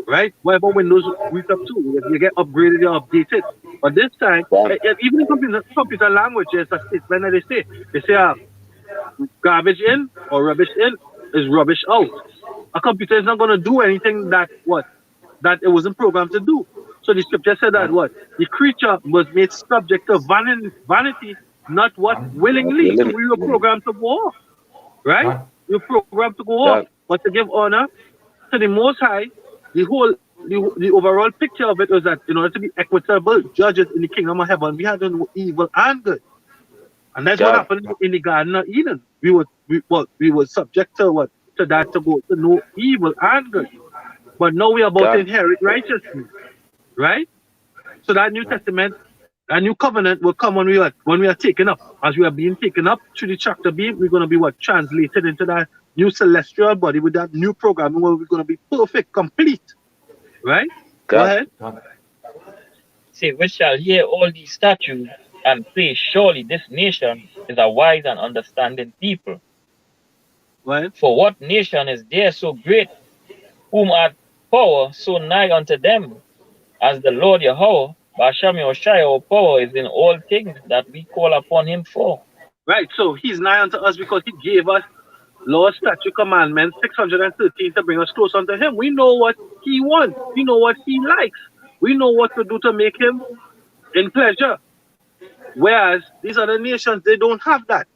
right? Whatever Windows reach up to, if you get upgraded, you're updated. But this time, Done. even in computer language, there's a statement that they say, garbage in or rubbish in is rubbish out. A computer is not going to do anything that it wasn't programmed to do. So the scripture said that what? The creature was made subject to vanity, not what? Willingly. So we were programmed to go off, right? Right. We were programmed to go off, but to give honor to the Most High. The overall picture of it was that in order to be equitable judges in the kingdom of heaven, we had to know evil and good. And that's what happened in the Garden of Eden. We were subject to what? To that, to go to know evil and good. But now we are about to inherit righteousness. Right? So that New Testament, that new covenant will come when we are taken up. As we are being taken up through the chapter B, we're gonna be translated into that new celestial body with that new programming where we're gonna be perfect, complete. Right? Go ahead. Say, which shall hear all these statutes and say, surely this nation is a wise and understanding people. Right? For what nation is there so great, whom hath power so nigh unto them, as the Lord Yahweh, Qam Yasharahla, our power is in all things that we call upon him for. Right. So he's nigh unto us because he gave us law, statute, commandments, 613 to bring us close unto him. We know what he wants. We know what he likes. We know what to do to make him in pleasure. Whereas these other nations, they don't have that.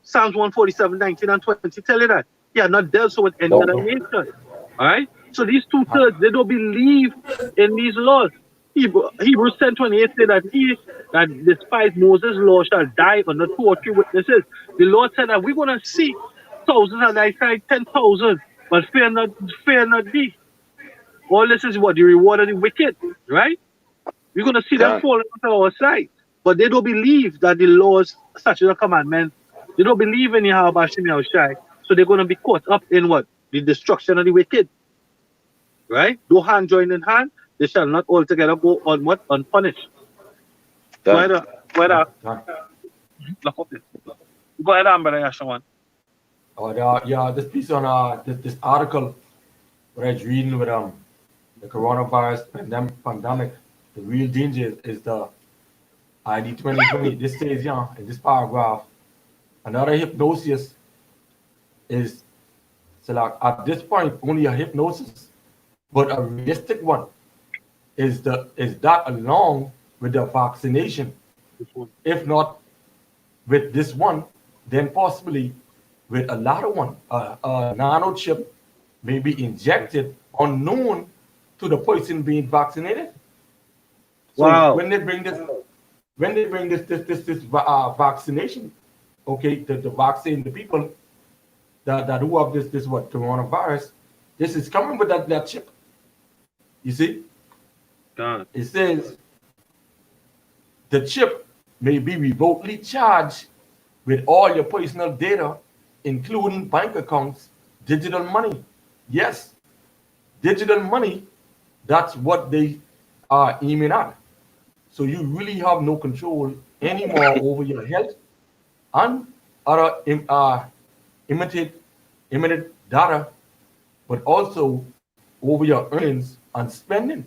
Psalms 147, 19 and 20 tell you that. He had not dealt so with any other nation. All right? So these 2/3, they don't believe in these laws. Hebrews 10:28 say that he that despite Moses' law shall die under 2 or 3 witnesses. The Lord said that we're going to see thousands on thy side, 10,000, but fear not thee. All this is what? The reward of the wicked, right? We're going to see them falling on our side. But they don't believe that the laws, statutes, and commandments, they don't believe in Yahweh Qam Yasharahla. So they're going to be caught up in what? The destruction of the wicked. Right? Though hand join in hand, they shall not altogether go on what? Unpunished. Go ahead, Brother Yashawan. This piece on this article what I was reading with the coronavirus pandemic, the real danger is the ID2020. This says in this paragraph, another hypnosis is so like at this point only a hypnosis, but a realistic one is that along with the vaccination. If not with this one, then possibly with a latter one, a nano chip may be injected unknown to the person being vaccinated. So when they bring this vaccination, okay, the vaccine, the people that who have this coronavirus, this is coming with that chip. You see, it says the chip may be remotely charged with all your personal data, including bank accounts, digital money. Yes, digital money, that's what they are aiming at. So you really have no control anymore over your health and other imitated data, but also over your earnings and spending.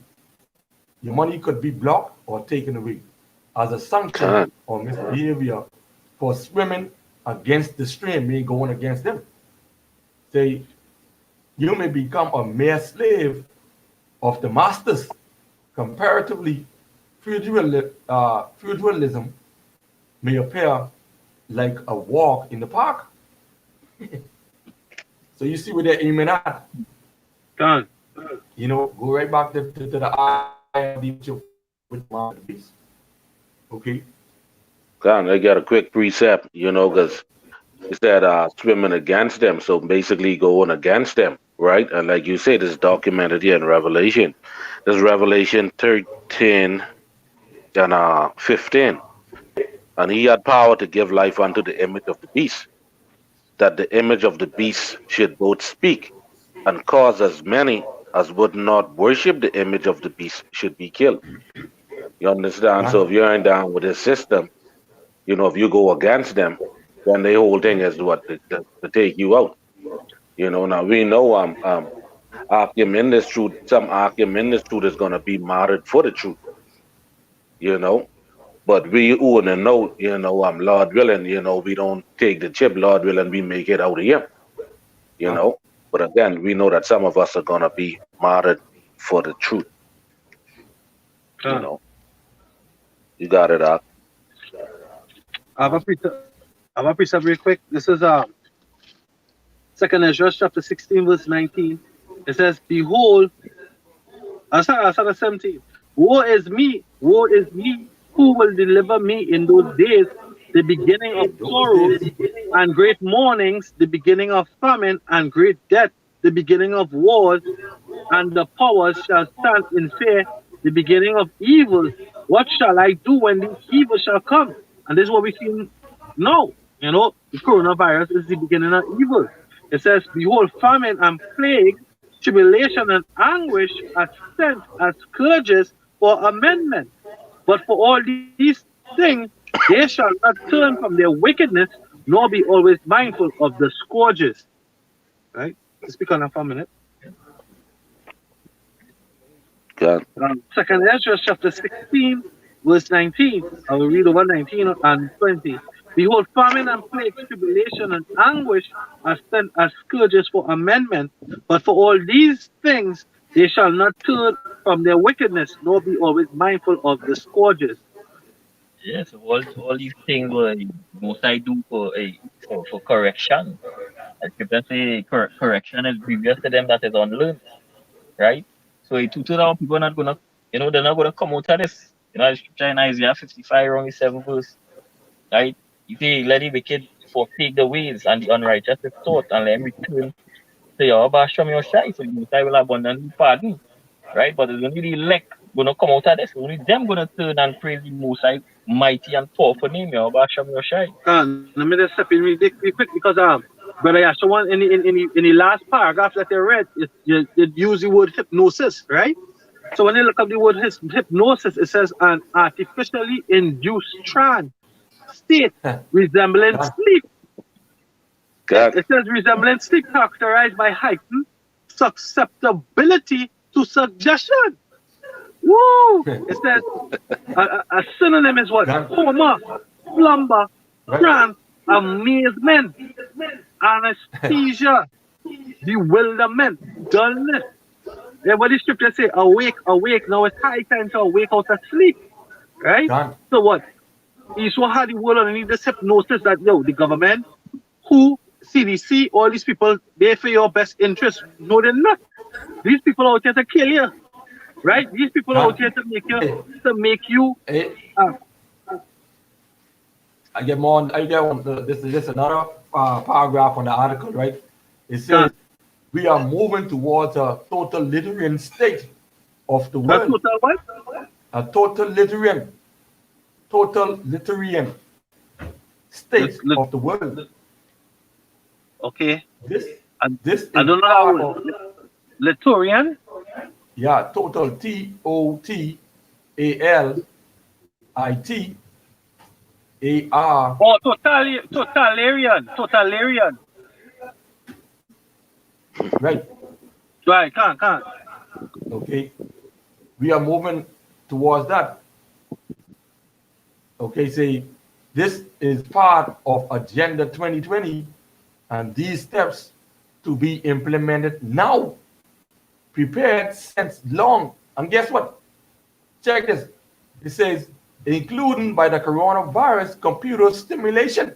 Your money could be blocked or taken away as a sanction or misbehavior for swimming against the stream, meaning going against them. Say, you may become a mere slave of the masters comparatively feudalism may appear like a walk in the park. So you see where they're aiming at. Done. You know, go right back to the ID with the beast. Okay. God, they got a quick precept, you know, because it said swimming against them. So basically going against them, right? And like you said, it's documented here in Revelation. There's Revelation 13 and 15. And he had power to give life unto the image of the beast, that the image of the beast should both speak and cause as many as would not worship the image of the beast should be killed. You understand? So Right? if you ain't down with this system, you know, if you go against them, then the whole thing is what to take you out. You know, now we know Akim in this truth, some Akim in this truth is gonna be martyred for the truth, you know. But we who in the know, you know, Lord willing, you know, we don't take the chip, Lord willing, we make it out of here, you Right? know. But again, we know that some of us are gonna be martyred for the truth, you Done. know. You got it, Ak. I have a precept real quick. This is Second Ezra chapter 16 verse 19. It says, "Behold, I started 17. Woe is me, who will deliver me in those days, the beginning of Those sorrows days. and great mournings, the beginning of famine and great death, the beginning of wars, and the powers shall stand in fear, the beginning of evils. What shall I do when these evils shall come?" And this is what we see now. You know, the coronavirus is the beginning of evil. It says, "Behold, famine and plague, tribulation and anguish are sent as scourges for amendment. But for all these things, they shall not turn from their wickedness, nor be always mindful of the scourges." Right? Let's speak on that for a minute. God. Second Ezra chapter 16, verse 19. I will read over 19 and 20. "Behold, famine and plague, tribulation and anguish are sent as scourges for amendment. But for all these things, they shall not turn from their wickedness, nor be always mindful of the scourges." Yes, all these things were most I do for correction. As Scripture say, correction is grievous to them that is unlearned, right? So it to now people are not gonna, they're not gonna come out of this. The Scripture in Isaiah 55, wrong 7 verse, right? You say, "Let the wicked forsake the ways, and the unrighteous his thought, and let him return to Yahweh Sham Yoshai, so the Most High will abundantly pardon," right? But it's only the elect gonna come out of this. Only them gonna turn and praise the Most High, mighty and powerful name, Yahweh Sham Yoshai. Let me just step in really quick because brother Yasha, one in the last paragraph that I read, you use the word hypnosis, right? So when you look up the word hypnosis, it says an artificially induced trance state resembling God. sleep. God. It says resembling sleep characterized by heightened susceptibility to suggestion. Woo! It says a synonym is what? God. Coma, slumber, Right? trance, amazement, anesthesia, bewilderment, dullness. Yeah, what the scripture say? Awake, awake. Now it's high time to awake out of sleep. Right? God. So what? He's so hard the world underneath this hypnosis that the government, who, CDC, all these people, they for your best interest. No, they're not. These people are out here to kill you. Right? These people are out God. here to Hey, make you hey, uh, I get more. I get one. This is just another paragraph on the article, right? It uh, says we are moving towards a totalitarian state of the a world. total what? A totalitarian Let, state let, of the world. okay. This I, this I is don't know part how. of, Litorian? yeah, total TOTALITAR, Oh, totalitarian. right? Right, can't. Okay, we are moving towards that. Okay, say this is part of Agenda 2020, and these steps to be implemented now, prepared since long. And guess what? Check this. It says, including by the coronavirus computer stimulation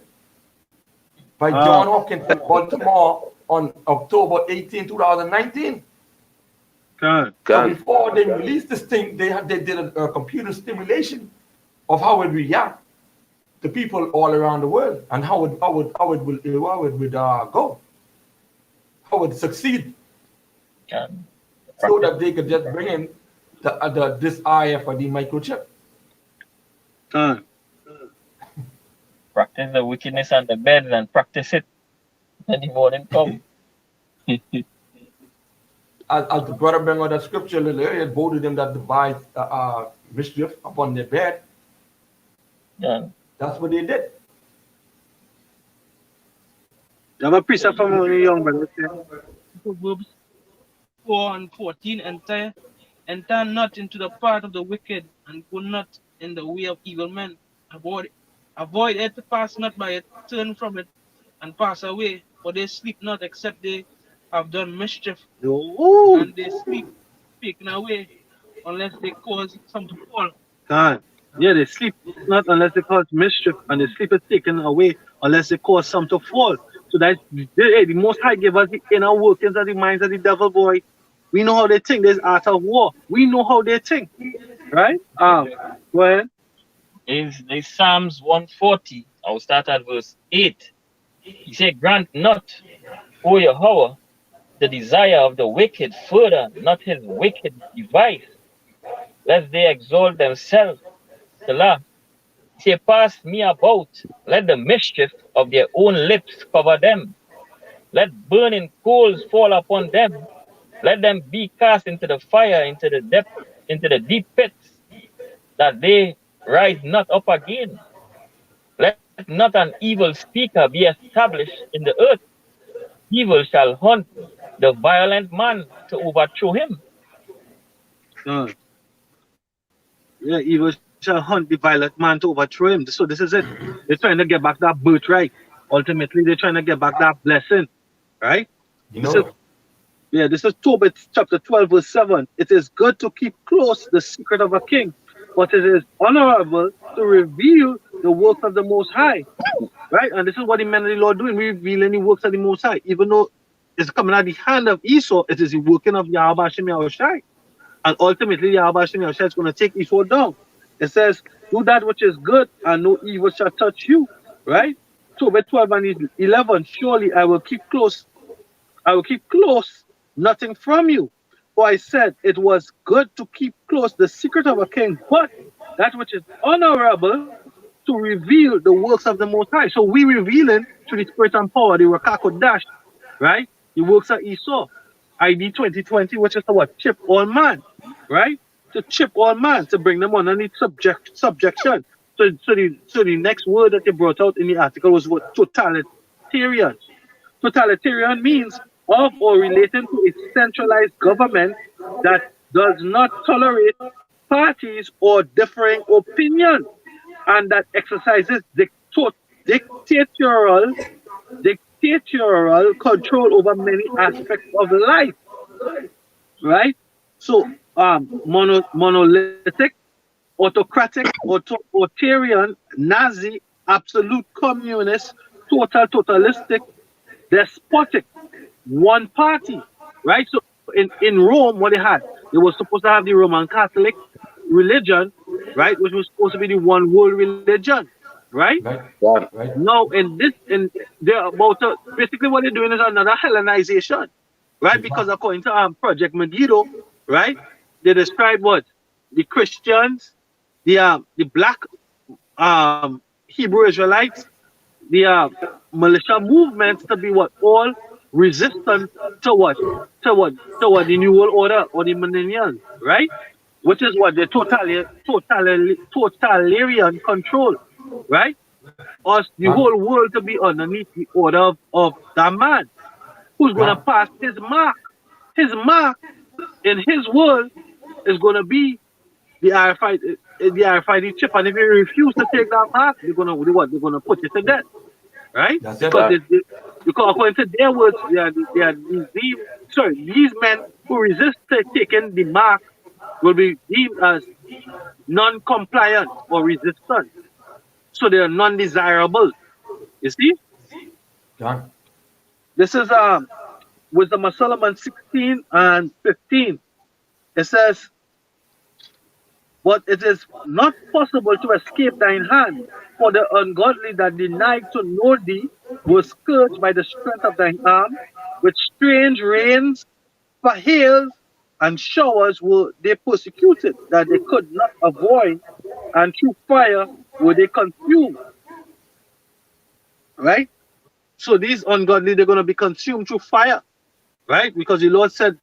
by John Hopkins in Baltimore on October 18, 2019. So before they released this thing, they did a computer stimulation of how it react to people all around the world and how it would go, how it succeed, so that they could just bring in this RFID microchip. Practice the wickedness on the bed and practice it when the morning come. As the brother bring out that scripture a little earlier, both of them that devise mischief upon their bed. Yeah. That's what they did. I'm a precept from a young brother. Proverbs 4 and 14, enter not into the path of the wicked, and go not in the way of evil men. Avoid it, pass not by it, turn from it, and pass away. For they sleep not, except they have done mischief, and they sleep taken away, unless they cause some to fall. Yeah, they sleep not unless they cause mischief, and the sleep is taken away unless they cause some to fall. So that's the Most High give us the inner workings of the minds of the devil, boy. We know how they think. There's art of war. We know how they think, right? Go ahead. Is Psalms 140. I'll start at verse 8. He said, "Grant not, O Yahweh, the desire of the wicked, further not his wicked device, lest they exalt themselves. Salah. Say, pass me about, let the mischief of their own lips cover them. Let burning coals fall upon them. Let them be cast into the fire, into the deep pits, that they rise not up again. Let not an evil speaker be established in the earth. Evil shall hunt the violent man to overthrow him." Yeah, evil shall hunt the violent man to overthrow him. So this is it. They're trying to get back that birthright. Ultimately, they're trying to get back that blessing, right? This is Tobit chapter 12, verse 7. It is good to keep close the secret of a king, but it is honorable to reveal the works of the Most High, right? And this is what the men of the Lord doing, revealing the works of the Most High. Even though it's coming out the hand of Esau, it is the working of Yahweh Hashem Yahushai. And ultimately, Yahweh Hashem Yahushai is going to take Esau down. It says, do that which is good, and no evil shall touch you, right? Tobit 12 and 11, surely I will keep close nothing from you. For I said it was good to keep close the secret of a king, but that which is honorable to reveal the works of the Most High. So we revealing through the spirit and power, the Rakako Dash, right? The works of Esau. ID 2020, which is the what? Chip all man, right? To chip all man, to bring them underneath subjection. So the next word that they brought out in the article was what? Totalitarian. Totalitarian means of or relating to a centralized government that does not tolerate parties or differing opinion, and that exercises dictatorial control over many aspects of life, right? So monolithic, autocratic, authoritarian, Nazi, absolute communist, totalistic, despotic, one party, right? So in Rome, what they were supposed to have the Roman Catholic religion, right, which was supposed to be the one world religion, right? Right. Now they're about to, basically what they're doing is another Hellenization, right? Because according to Project Megiddo, right, they describe what the Christians, the black Hebrew Israelites, the militia movements to be what? All resistant to what? The New World Order or the millennials, right? Which is what? The totalitarian control, right? Us, the whole world to be underneath the order of that man who's going to pass his mark. His mark in his world is going to be the RFID chip, and if you refuse to take that mark, they're going to do what? They're going to put you to death, right? Because according to their words, these men who resist taking the mark will be deemed as non-compliant or resistant. So they are non-desirable. You see? Done. This is Wisdom of Solomon 16 and 15. It says, but it is not possible to escape thine hand, for the ungodly that denied to know thee were scourged by the strength of thine arm, with strange rains, for hails, and showers were they persecuted, that they could not avoid, and through fire were they consumed. Right? So these ungodly, they're going to be consumed through fire. Right? Because the Lord said,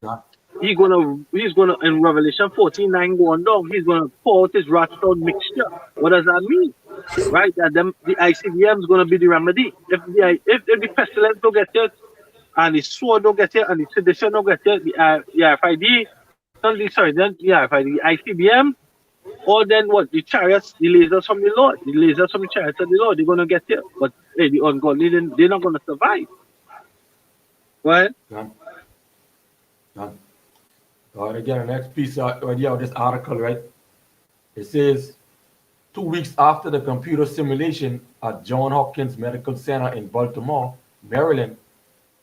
he's gonna in Revelation 14:9 going down, he's gonna pour out his wrath stone mixture. What does that mean? Right? That the ICBM is gonna be the remedy. If the pestilence don't get it, and the sword don't get it, and the sedition don't get it, the RFID, the ICBM, or then what? The chariots, the lasers from the Lord, the lasers from the chariots of the Lord, they're gonna get it. But hey, the ungodly, they're not gonna survive. Right? Done. All right, again, the next piece right here of this article, right? It says 2 weeks after the computer simulation at Johns Hopkins Medical Center in Baltimore, Maryland,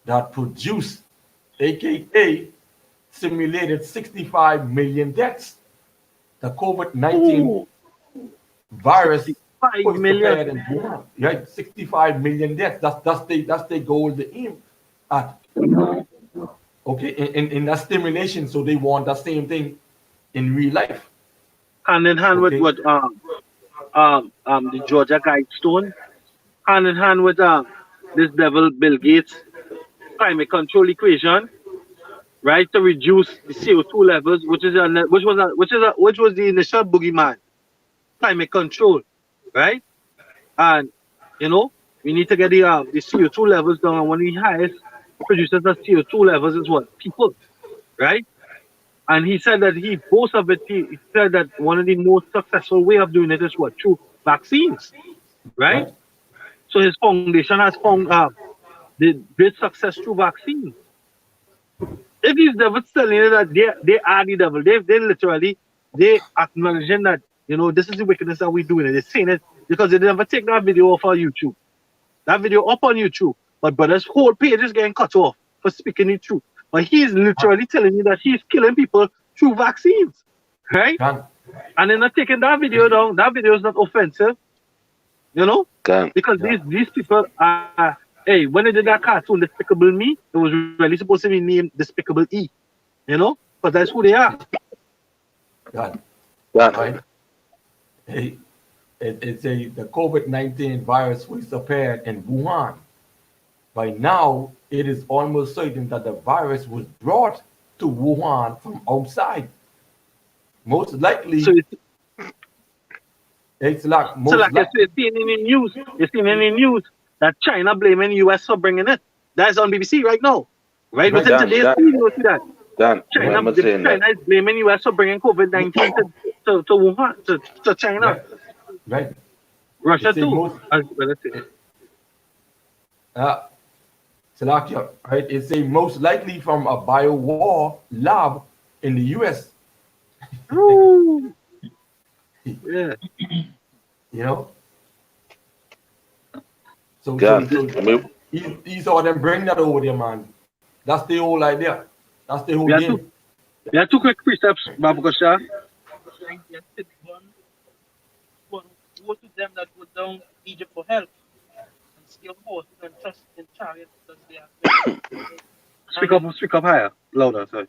that produced, aka simulated 65 million deaths. The COVID-19 virus 5 was million. prepared in Wuhan. Right, 65 million deaths. That's the goal, the aim at. Okay, in that stimulation, so they want that same thing in real life. Hand in hand with what the Georgia Guidestone, hand in hand with this devil Bill Gates climate control equation, right? To reduce the CO2 levels, which was the initial boogeyman, climate control, right? And you know, we need to get the CO2 levels down, and one of the highest producers of CO2 levels is what? People, right? And he said that he said that one of the most successful way of doing it is what? Through vaccines, right? So his foundation has found the great success through vaccines. If these devils telling you that they are the devil, they acknowledging that, you know, this is the wickedness that we're doing. They're saying it because they never take that video off on YouTube. That video up on YouTube. But brother's whole page is getting cut off for speaking the truth. But he's literally telling you that he's killing people through vaccines, right? And they're not taking that video down. That video is not offensive, you know? Because these people are, hey, when they did that cartoon, Despicable Me, it was really supposed to be named Despicable E, you know? Because that's who they are. Right? Hey, it's the COVID-19 virus was appeared in Wuhan. By now, it is almost certain that the virus was brought to Wuhan from outside. Most likely, so it's like you're seeing in the news that China blaming US for bringing it. That's on BBC right now. Right within today's video, see that. China is blaming US for bringing COVID-19 to Wuhan, to China. Right. Russia too. Salakia, right? It's a most likely from a bio-war lab in the US. Ooh. Yeah. You know? So these all them bring that over there, man. That's the whole idea. That's the whole game. There are two quick precepts, Babu Kosha. Go to them that go down Egypt for help. Your horse and trust in chariots because they are. Speak up higher, louder, sorry.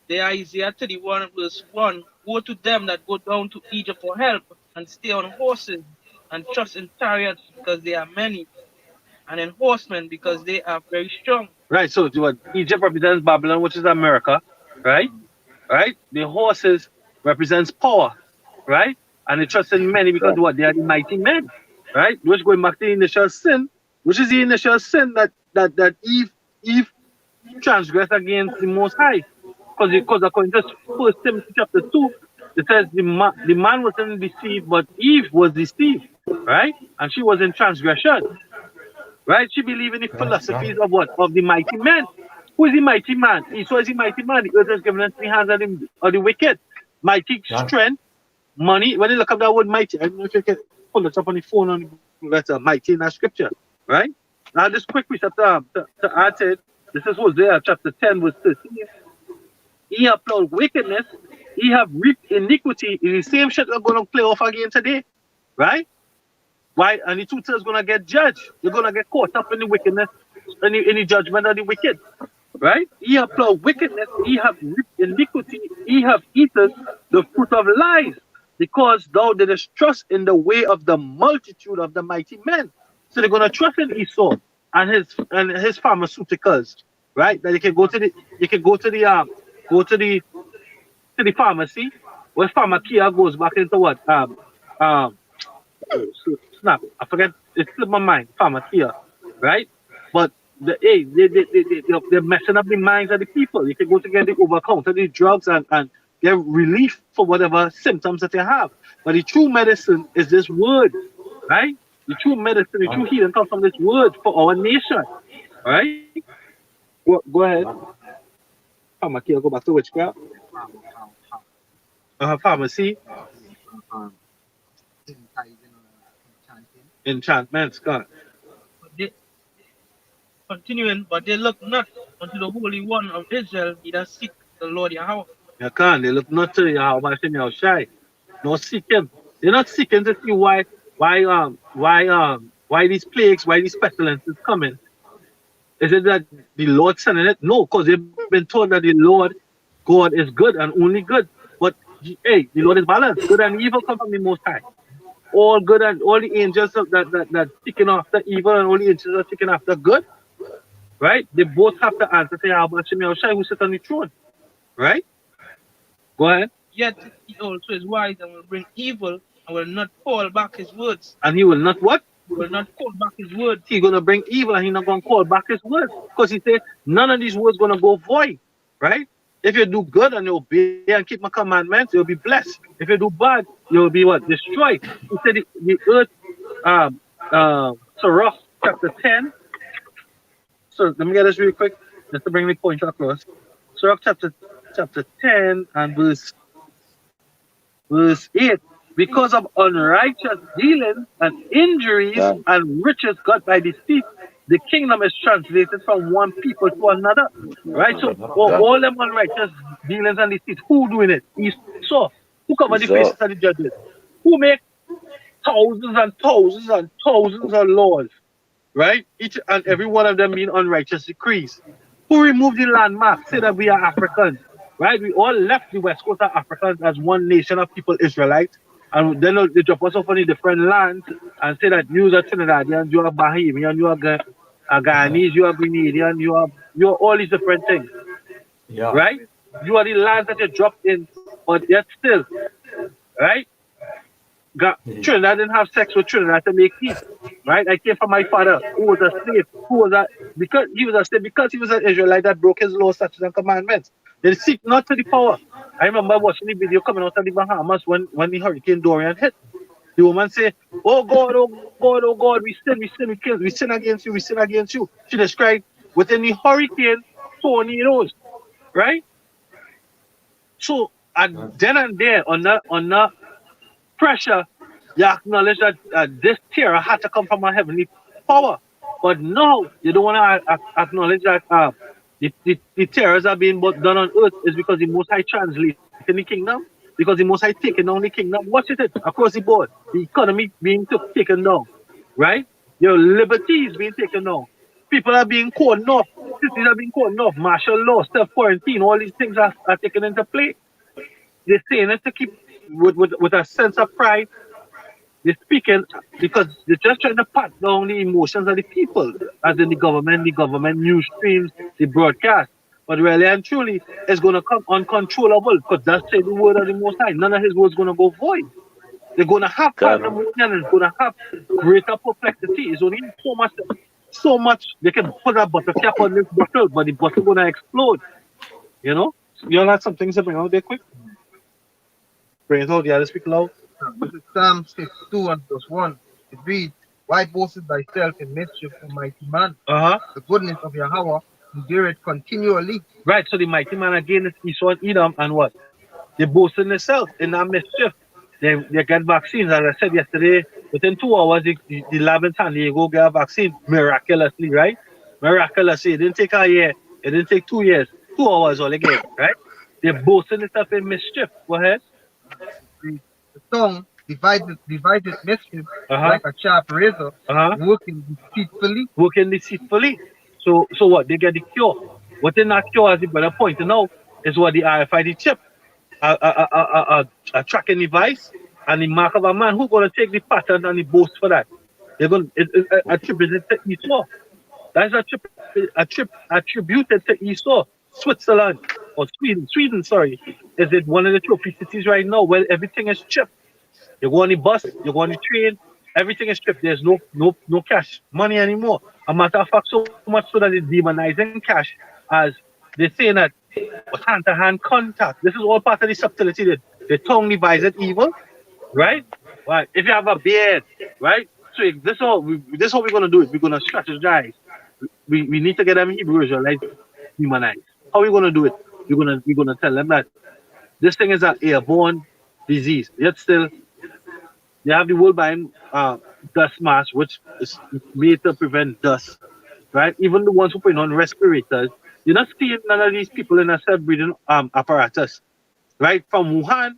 They are Isaiah 31 verse 1. Woe to them that go down to Egypt for help and stay on horses and trust in chariots because they are many, and in horsemen because they are very strong. Right, so what Egypt represents Babylon, which is America, right? Right? The horses represents power, right? And they trust in many because what? They are the mighty men. Right, which going back to the initial sin, which is the initial sin that Eve transgressed against the Most High, because according to 1 Timothy chapter 2, it says the man wasn't deceived, but Eve was deceived, right, and she was in transgression, right. She believed in the philosophies of what? Of the mighty man. Who is the mighty man? Esau is the mighty man. The earth is given into the hands of the wicked. Mighty strength, money. When you look up that word mighty, I don't know if you can pull it up on the phone and that's mighty in that scripture, right? Now, this quick precept to add to it. This is Hosea chapter 10, verse 13. He have plowed wickedness, he have reaped iniquity. In the same shit we're going to play off again today, right? Why? And the two is going to get judged. You're going to get caught up in the wickedness, in the judgment of the wicked, right? He have plowed wickedness, he have reaped iniquity, he have eaten the fruit of lies, because thou didst trust in the way of the multitude of the mighty men. So they're going to trust in Esau and his pharmaceuticals, right? That you can go to the pharmacy, where pharmacia goes back into what? Snap. I forget. It slipped my mind. Pharmacia, right? But they're messing up the minds of the people. You can go to get the over-counter, the drugs, and get relief for whatever symptoms that they have. But the true medicine is this word, right? The true medicine, the true healing comes from this word for our nation, right? Go ahead. Pharmacia, go back to witchcraft. Pharmacy. Enchantments, God. Continuing, but they look not unto the Holy One of Israel, neither seek the Lord Yahweh. You can't. They look not to Yahweh Shai. No seek him. They're not seeking to see why these plagues, why these pestilences coming. Is it that the Lord sending it? No, because they've been told that the Lord God is good and only good. But hey, the Lord is balanced. Good and evil come from the Most High. All good and all the angels that seeking after evil and all the angels are seeking after good. Right? They both have to answer to Yahweh Shai, who sits on the throne. Right? Go ahead. Yet he also is wise and will bring evil and will not call back his words. And he will not what? He will not call back his words. He's going to bring evil and he's not going to call back his words. Because he said, none of these words going to go void. Right? If you do good and you obey and keep my commandments, you'll be blessed. If you do bad, you'll be what? Destroyed. He said the earth, Sirach chapter 10. So let me get this real quick, just to bring the point across. Sirach chapter 10 and verse 8. Because of unrighteous dealings and injuries and riches got by deceit, the kingdom is translated from one people to another. Right? So all them unrighteous dealings and deceit, who doing it? Esau. Who cover the faces of the judges? Who make thousands and thousands and thousands of laws? Right? Each and every one of them being unrighteous decrees. Who removed the landmark? Say that we are Africans. Right? We all left the West Coast of Africans as one nation of people, Israelites. And then they drop us off on a different land and say that you are Trinidadian, you are Bahamian, you are Guyanese, you are Grenadian, you are all these different things. Yeah. Right? You are the lands that you dropped in, but yet still, right? Trinidad didn't have sex with Trinidad to make peace. Right? I came from my father, who was a slave, because he was a slave, because he was an Israelite that broke his laws, statutes, and commandments. They seek not to the power. I remember watching the video coming out of the Bahamas when the Hurricane Dorian hit. The woman say, oh God, oh God, oh God, we sin against you. She described within the hurricane tornadoes, right? So then and there, on that pressure, you acknowledge that this terror had to come from a heavenly power. But no, you don't want to acknowledge that the terrors are being done on earth is because the Most High translated in the kingdom, because the Most High taken down the kingdom. Watch it across the board. The economy being taken down, right? Your liberty is being taken down. People are being cordoned off. Cities are being cordoned off. Martial law, self-quarantine, all these things are taken into play. They're saying it to keep with a sense of pride. They're speaking because they're just trying to pat down the emotions of the people, as in the government news streams, the broadcast. But really and truly, it's going to come uncontrollable, because that's the word of the Most High. None of his words going to go void. They're going to have pandemonium, and it's going to have greater perplexity. It's only so much they can put a butter cap on this bottle, but the bottle going to explode. You know? You all have some things to bring out there quick? Bring it out, yeah, let's speak loud. This is Psalm 62 and verse 1. It reads, why boasteth thyself in mischief, O mighty man? The goodness of Yahweh endureth continually. Right, so the mighty man again is Esau and Edom and what? They boasting themselves in that mischief. They get vaccines. As I said yesterday, within 2 hours, the lab in San Diego get a vaccine miraculously, right? Miraculously. It didn't take a year. It didn't take 2 years. 2 hours all again, right? They're boasting themselves in mischief. Go ahead. The tongue divided mischief Uh-huh. like a sharp razor, Uh-huh. working deceitfully. Working deceitfully. So what? They get the cure. What in that cure, as the brother pointed out, is what the RFID chip, a tracking device, and the mark of a man who's going to take the pattern and the boast for that. They're going to attribute it to Esau. That's a trip attributed to Esau, Switzerland or Sweden, sorry. Is it one of the trophy cities right now where everything is chipped? You go on the bus, you go on the train, everything is stripped. There's no cash money anymore. A matter of fact, so much so that they're demonizing cash as they're saying that hand-to-hand contact. This is all part of the subtlety that the tongue divides evil, right? Right. If you have a beard, right? So this is how we're gonna do it. We're gonna strategize. We need to get them Hebrew Israelites demonized. How are we gonna do it? We're gonna tell them that this thing is an airborne disease. Yet still they have the Wolverine dust mask, which is made to prevent dust, right? Even the ones who put on respirators, you're not seeing none of these people in a self-breathing apparatus, right? From Wuhan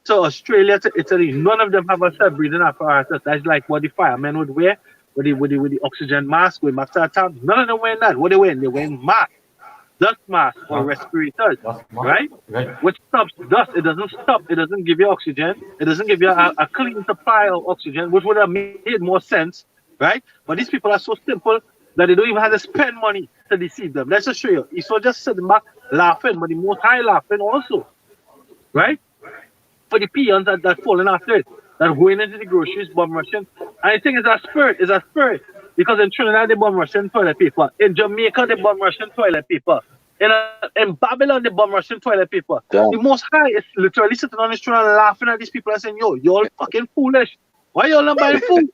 to Australia to Italy, none of them have a self-breathing apparatus. That's like what the firemen would wear with the oxygen mask, with mask attack. None of them wearing that. What they wearing? They're wearing masks. Dust masks or respirators, right? Which stops dust. It doesn't stop. It doesn't give you oxygen. It doesn't give you a clean supply of oxygen, which would have made more sense, right? But these people are so simple that they don't even have to spend money to deceive them. Let's just show you. Esau just sitting back laughing, but the Most High laughing also, right? For the peons that falling after it, that going into the groceries, bum rushing. And I think it's a spirit. Because in Trinidad, they bum Russian toilet paper. In Jamaica, they bum Russian toilet paper. In Babylon, they bum Russian toilet paper. Damn. The Most High is literally sitting on his throne and laughing at these people and saying, yo, y'all fucking foolish. Why y'all not buying food?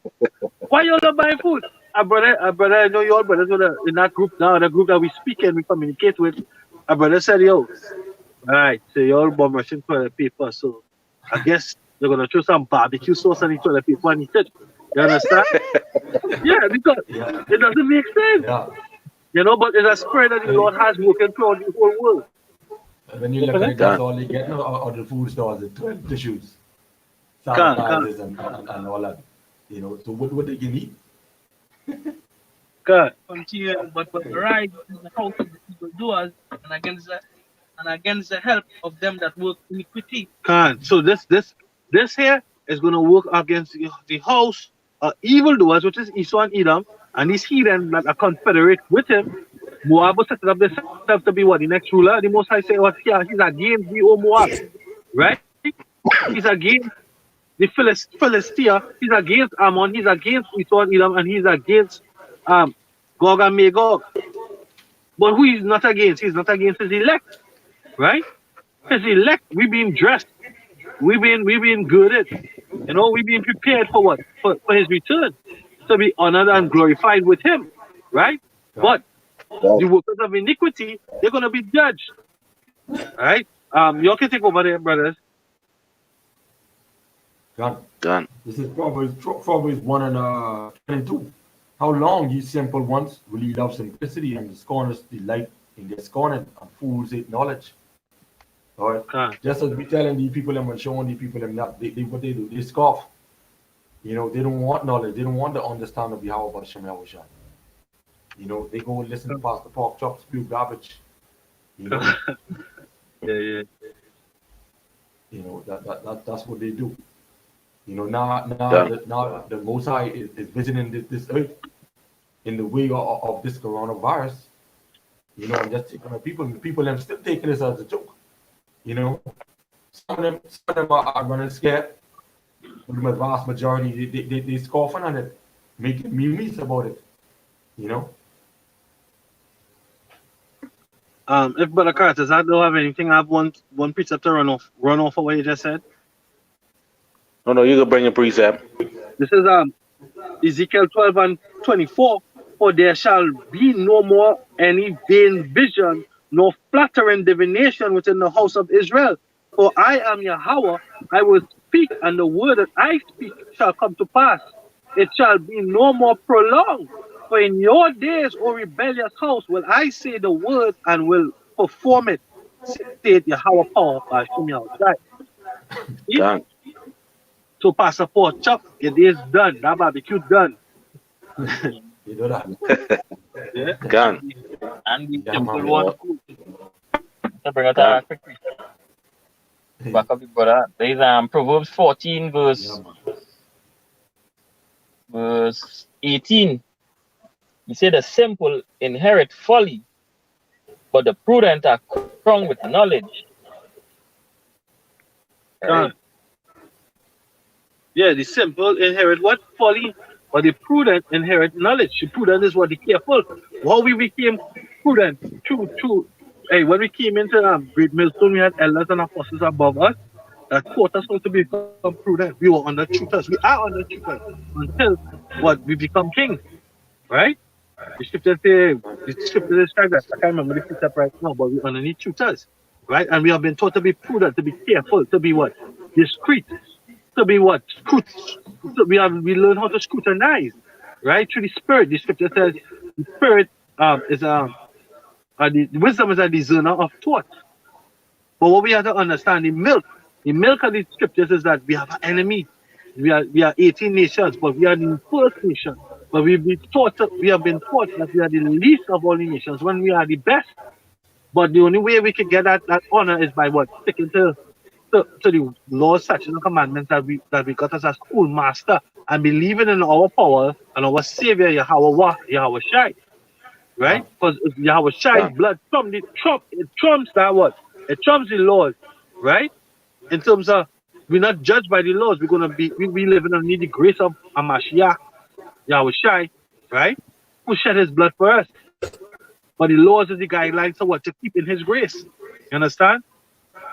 Why y'all not buying food? Our brother, I know y'all brothers in that group now, the group that we speak and we communicate with. Our brother said, yo, all right, so y'all bum Russian toilet paper. So I guess they're going to throw some barbecue sauce on the toilet paper and eat it. You understand? Yeah, because it doesn't make sense. Yeah. You know, but it's a spirit that the Lord has working throughout the whole world. When you look at it, that's all they get out of the food stores, the toilet tissues, sanitizers, and all that. You know, so what they can eat? God. Continue, but right in the house of the evildoers and against the help of them that work iniquity. God. So this here is going to work against the house evildoers, which is Esau and Edom, and these heathen that are confederate with him. Moab will set up themselves to be what? The next ruler. The Most High say, what here? He's against the old Moab, right? He's against the Philistia. He's against Ammon. He's against Esau and Edom, and he's against Gog and Magog. But who he's not against? He's not against his elect, right? His elect, we being dressed. We being girded. You know, we being prepared for what? For his return. To be honored and glorified with him. Right? But the workers of iniquity, they're gonna be judged. Right? Y'all can take over there, brothers. Done. This is Proverbs 1 and 22. How long, ye simple ones, will ye love simplicity, and the scorners delight in their scorning, and fools hate knowledge. All right. Just as we telling these people and showing these people them that they what they do, they scoff. You know, they don't want knowledge, they don't want to understand of Yahweh about Shem Yahushua. You know, they go and listen to Pastor Pork Chop spew garbage. You know. Yeah. You know, that's what they do. You know, now the Most High is visiting this earth in the way of this coronavirus. You know, and just taking the people them still taking this as a joke. You know, some of them are running scared, but the vast majority they scoffing on it, making memes about it. You know. If Brother Carter, I don't have anything. I have one precept to run off of what you just said. No, you can bring a precept. This is Ezekiel 12 and 24. For there shall be no more any vain vision, nor flattering divination within the house of Israel. For I am Yahweh, I will speak, and the word that I speak shall come to pass. It shall be no more prolonged. For in your days, O rebellious house, will I say the word and will perform it, said Yahweh power by Qam Yasharahla. See? Gone. So Pastor Paul Chuck, it is done. That barbecue done. You know that. Yeah. Gone. And the Yeah, simple man. You one know, too. To bring out gone. a quick back up the brother. There is Proverbs 14 Yeah, man. verse 18. He said the simple inherit folly, but the prudent are crowned with knowledge. Right? Yeah, the simple inherit what? Folly. But the prudent inherit knowledge. The prudent is what the careful. How we became prudent? True. Hey, when we came into Great Millstone, we had elders and apostles above us that taught us how to become prudent. We were under tutors. We are under tutors until what we become kings, right? The scripture say, the scripture describe that. I can't remember the precept right now, but we're underneath tutors, right? And we have been taught to be prudent, to be careful, to be what? Discreet, to be what? We learn how to scrutinize, right? Through the spirit. The scripture says the spirit is the wisdom is a discerner of thought. But what we have to understand, the milk of the scriptures is that we have an enemy. We are 18 nations, but we are the first nation. But we have been taught that we are the least of all the nations when we are the best. But the only way we can get that honor is by what? Sticking to the laws, statutes, and commandments that we got as a schoolmaster and believing in our power and our savior Yahweh Shai. Yeah. Right? Because Yahweh Shai's Gone. blood it trumps that what? It trumps the laws, right? In terms of we're not judged by the laws, we living underneath the grace of Amashiach, Yahweh Shai, right? Who shed his blood for us. But the laws and the guidelines are what? To keep in his grace. You understand?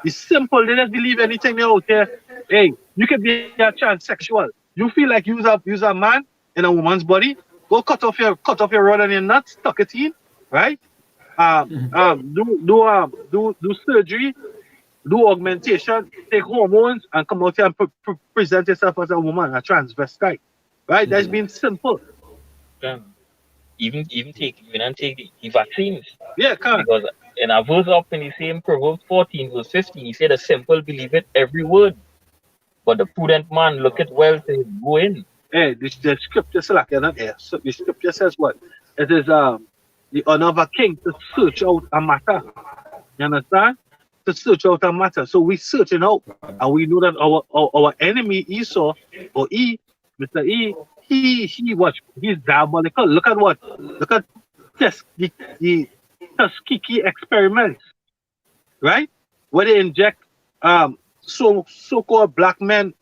It's simple. They just believe anything out there. Hey, you can be a transsexual. You feel like you's a man in a woman's body. Go cut off your rod and your nuts, tuck it in, right? Do surgery, do augmentation, take hormones, and come out here and present yourself as a woman, a transvestite, right? That's been simple. Even take the vaccines. Yeah, can. Because in a verse up in the same Proverbs 14, verse 15, he said, the simple believe it every word, but the prudent man looketh well to his going. Hey, the scripture is like not there. So the scripture says what? It is the honor of a king to search out a matter. You understand? To search out a matter. So we searching out, and we know that our enemy Esau or Mr. He what? He's diabolical. Look at what? Look at the Tuskegee experiments, right? Where they inject so-called black men,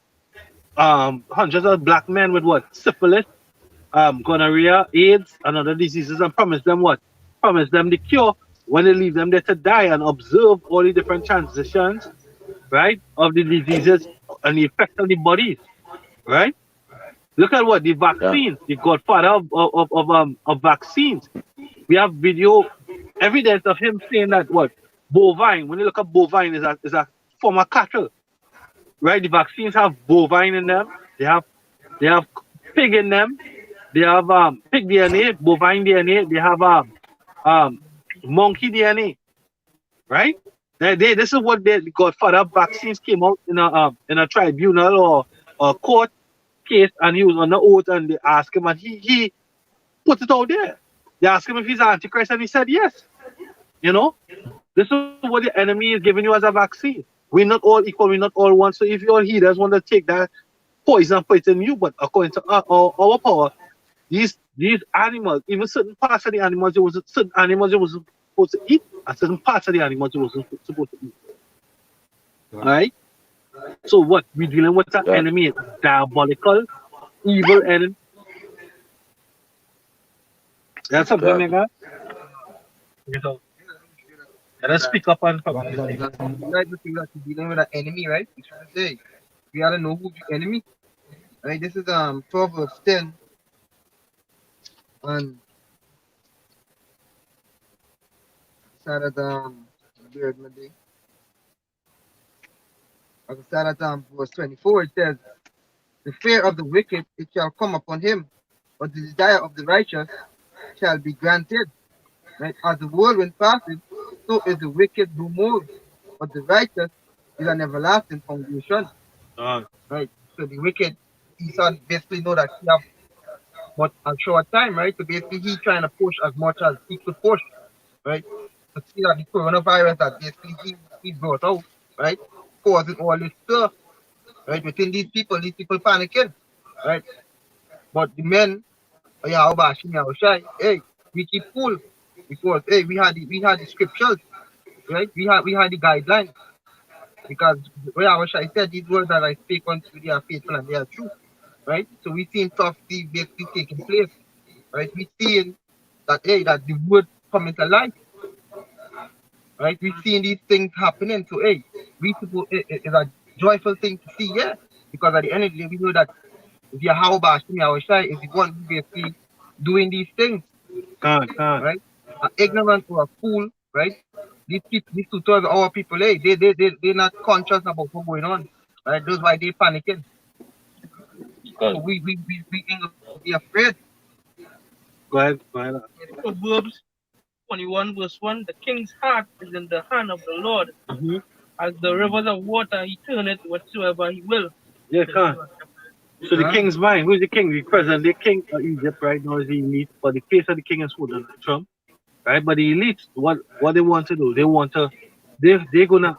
hundreds of black men with what? Syphilis, gonorrhea, AIDS, and other diseases, and promise them what? Promise them the cure when they leave them there to die, and observe all the different transitions, right, of the diseases and the effect on the bodies, right? Look at what the Yeah. vaccines, the godfather of vaccines. We have video evidence of him saying that what bovine. When you look at bovine, is a form of cattle, right? The vaccines have bovine in them. They have pig in them. They have pig DNA, bovine DNA. They have monkey DNA, right? This is what the godfather vaccines came out in a tribunal or court case, and he was on the oath, and they asked him, and he put it out there. They asked him if he's antichrist, and he said yes. You know, this is what the enemy is giving you as a vaccine. We're not all equal. We're not all one. So if your healers want to take that poison, put it in you, but according to our power, these animals, even certain parts of the animals, certain animals it was supposed to eat, and certain parts of the animals it wasn't supposed to eat. All right. So what we're dealing with an Yeah. enemy, a diabolical, evil enemy. That's something, Yeah. nigga. So, let us speak up on Right, this thing. Right, the thing that you're dealing with an enemy, right? You should say we gotta know who's the enemy. Right, this is Proverbs 10 and side of beard my day. I can start at verse 24. It says, "The fear of the wicked it shall come upon him, but the desire of the righteous shall be granted." Right? As the whirlwind passes, so is the wicked no more, but the righteous is an everlasting foundation. Right? So the wicked, Esau basically know that he have but a short time, right? So basically he trying to push as much as he could push, right? To see that the coronavirus that basically he brought out, right? Causing all this stuff, right? Within these people panicking, right? But the men, oh yeah, how about Shimmy, how shy? Hey, we keep cool because hey, we had the scriptures, right? We had the guidelines because where our shy said these words that I speak unto you, they are faithful and they are true, right? So we seen stuff basically taking place, right? We seeing that hey, that the word coming to life, right? We seeing these things happening. So hey, we people it's a joyful thing to see, yeah. Because at the end of the day, we know that the Yahweh Shimi Awashai is the one who basically doing these things, Can't. right? Ignorant or a fool, right? These people, these two-thirds of our people, hey, they're not conscious about what's going on, right? That's why they panicking. So Because we ain't gonna be afraid. Go ahead. Proverbs 21 verse 1, the king's heart is in the hand of the Lord. Mm-hmm. As the rivers of water, he turneth whatsoever he will. Yeah, can't. So the king's mind, who's the king? The president, the king of Egypt right now is the elite, but the face of the king is Donald Trump, right? But the elites, what they want to do, they're gonna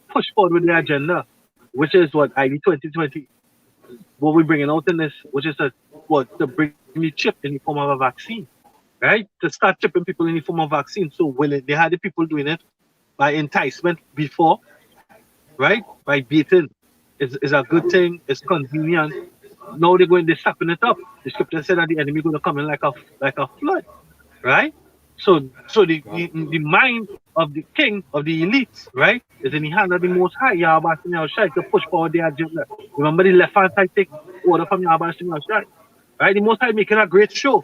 push forward with their agenda, which is what ID 2020, what we're bringing out in this, which is to bring the chip in the form of a vaccine, right? To start chipping people in the form of vaccine. So they had the people doing it by enticement before, right? By beating. It's a good thing, it's convenient. Now they're stepping it up. The scripture said that the enemy going to come in like a flood, right? So the mind of the king of the elites, right, is in the hand of the Most High, Yahweh Shai, to push forward their agenda. Remember the left hand side take order from Yahweh Shai, right? The Most High making a great show.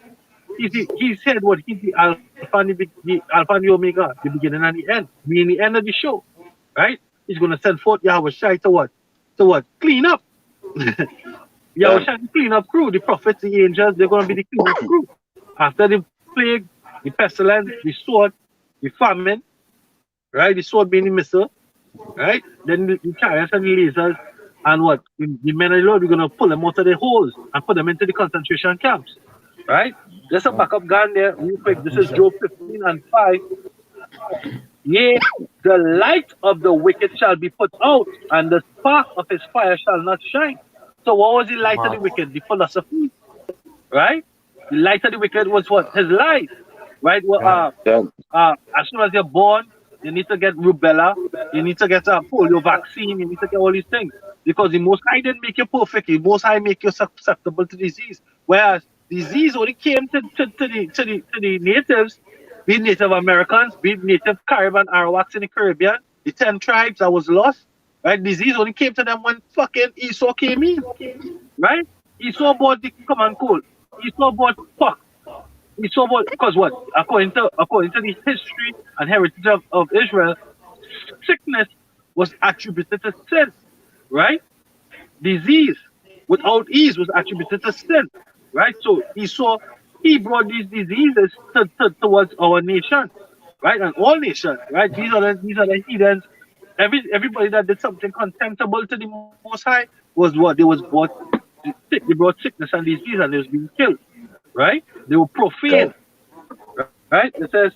He said what he's the Alpha the Alpha and the Omega, the beginning and the end. Meaning the end of the show, right? He's gonna send forth Yahweh Shai to what? To what? Clean up. Yahweh Shai to clean up crew. The prophets, the angels, they're gonna be the clean up crew. After the plague, the pestilence, the sword, the famine, right? The sword being the missile, right? Then the chariots and the lasers, and what? The men of the Lord, we're gonna pull them out of their holes and put them into the concentration camps, right? Just a backup gun there, real quick. This is Job 15 and 5. Yea, the light of the wicked shall be put out, and the spark of his fire shall not shine. So what was the light of the wicked? The philosophy, right? The light of the wicked was what? His life, right? Well, as soon as you're born, you need to get rubella, you need to get a polio vaccine, you need to get all these things. Because the Most High didn't make you perfect, the Most High make you susceptible to disease. Whereas disease only came to the natives, be it Native Americans, be it Native Caribbean, Arawaks in the Caribbean, the 10 tribes that was lost, right? Disease only came to them when fucking Esau came in, right? Esau bought the common cold. Esau bought fuck. Esau bought, because what? According to the history and heritage of Israel, sickness was attributed to sin, right? Disease without ease was attributed to sin, right? So Esau, he brought these diseases towards our nation, right? And all nations, right? These are the heathens. Everybody that did something contemptible to the Most High was what? They brought sickness and disease and they was being killed, right? They were profane, right? It says,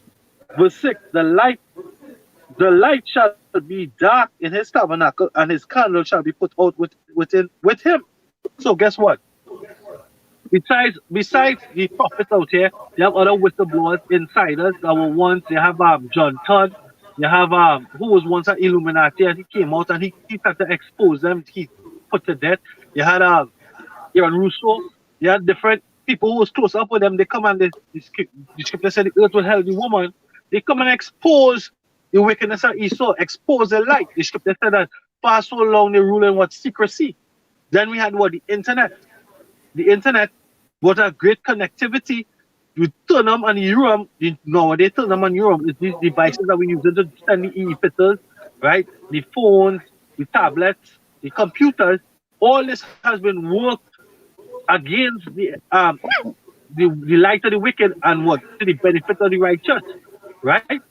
verse 6, the light shall be dark in his tabernacle, and his candle shall be put out with him. So guess what? Besides the prophets out here, you have other whistleblowers, insiders that were once. You have John Todd. You have who was once an Illuminati, and he came out and he had to expose them. He put to death. You had Aaron Russo. You had different people who was close up with them. They come and the scripture said the earth will help the woman. They come and expose the wickedness of Esau, expose the light. The scripture said that for so long they rule in what? Secrecy. Then we had what? The internet. The internet brought a great connectivity. You turn them on Europe. Nowadays, turn them on Europe. It's these devices that we use to send the e-pitters, right? The phones, the tablets, the computers, all this has been worked against the light of the wicked and what to the benefit of the righteous, right?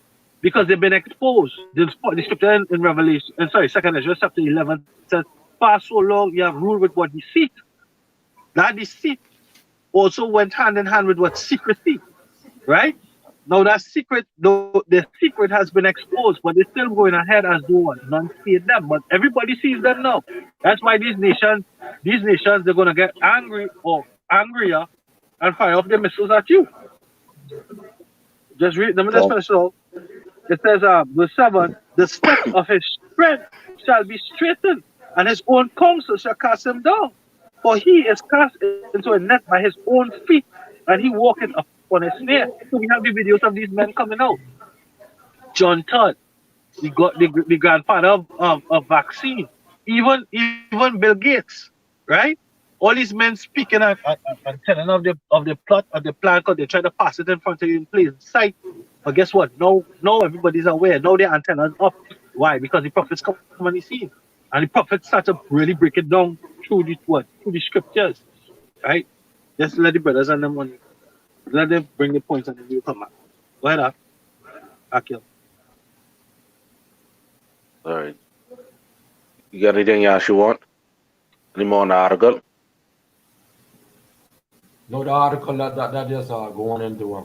Because they've been exposed. The scripture in Revelation, sorry, Second Ezra chapter 11 says, "For so long you have ruled with what deceit." That deceit also went hand in hand with what secrecy, right? Now that secret, though the secret has been exposed, but they're still going ahead as though what none see them. But everybody sees them now. That's why these nations, they're gonna get angry or angrier and fire off their missiles at you. Just read. Let me just finish it off. It says, verse 7, "The steps of his strength shall be straightened, and his own counsel shall cast him down. For he is cast into a net by his own feet, and he walketh upon a snare." So we have the videos of these men coming out. John Todd, the grandfather of vaccine, even Bill Gates, right? All these men speaking and telling of the plot of the plan, because they try to pass it in front of you in plain sight. But guess what? No, everybody's aware. Now their antennas up. Why? Because the prophets come on the scene, and the prophets start to really break it down through the scriptures, right? Just let the brothers and them on. Let them bring the points and then we'll come back. Go ahead, Akil. All right. You got anything else you want? Any more on the article? No, the article that just going into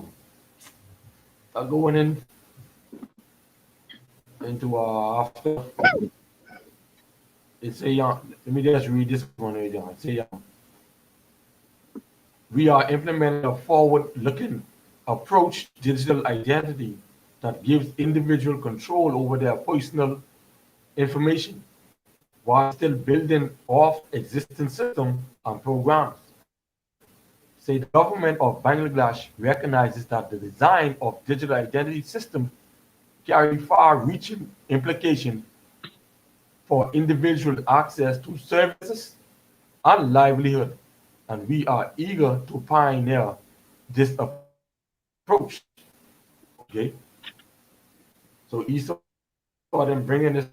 after. It's a let me just read this one again. It's a we are implementing a forward-looking approach to digital identity that gives individual control over their personal information while still building off existing systems and programs. Say the government of Bangladesh recognizes that the design of digital identity systems carry far-reaching implications for individual access to services and livelihood, and we are eager to pioneer this approach. Okay, so ESO them bringing this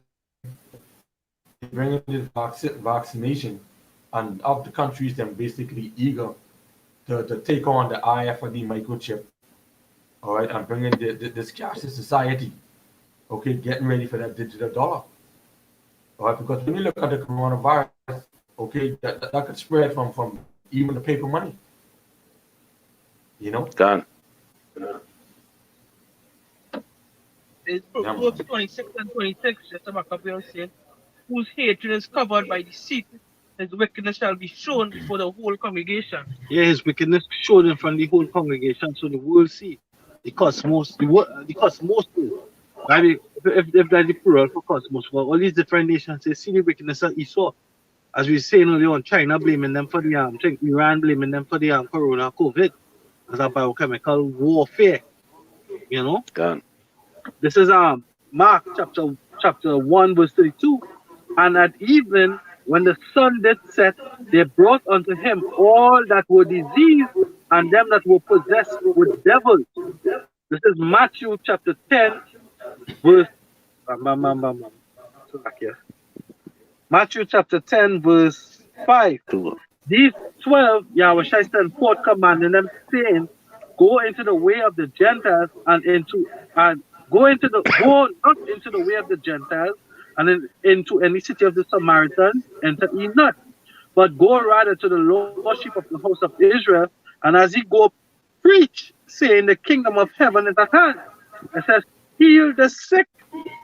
vaccination, and of the countries them basically eager to take on the IFID microchip, all right, and bringing this cashless society, okay, getting ready for that digital dollar, all right, because when you look at the coronavirus, okay, that could spread from even the paper money, you know. Done. It's Proverbs 26 and 26, just about a couple of saying, "Whose hatred is covered by deceit, his wickedness shall be shown before the whole congregation." Yeah, his wickedness showed in front of the whole congregation, so the world see. The cosmos, the cosmos too. I mean, if that's the plural for cosmos, for all these different nations, they see the wickedness of Esau. As we were saying earlier on, China blaming them for the Iran blaming them for the corona COVID as a biochemical warfare. You know? Done. This is Mark chapter 1 verse 32. "And at evening, when the sun did set, they brought unto him all that were diseased and them that were possessed with devils." This is Matthew chapter 10 verse Matthew chapter 10 verse 5. "These 12 Yahweh shall send forth, commanding them, saying, Go into the way of the Gentiles go not into the way of the Gentiles, and into any city of the Samaritans enter ye not, but go rather to the lost sheep of the house of Israel. And as ye go, preach, saying, the kingdom of heaven is at hand." It says, "Heal the sick,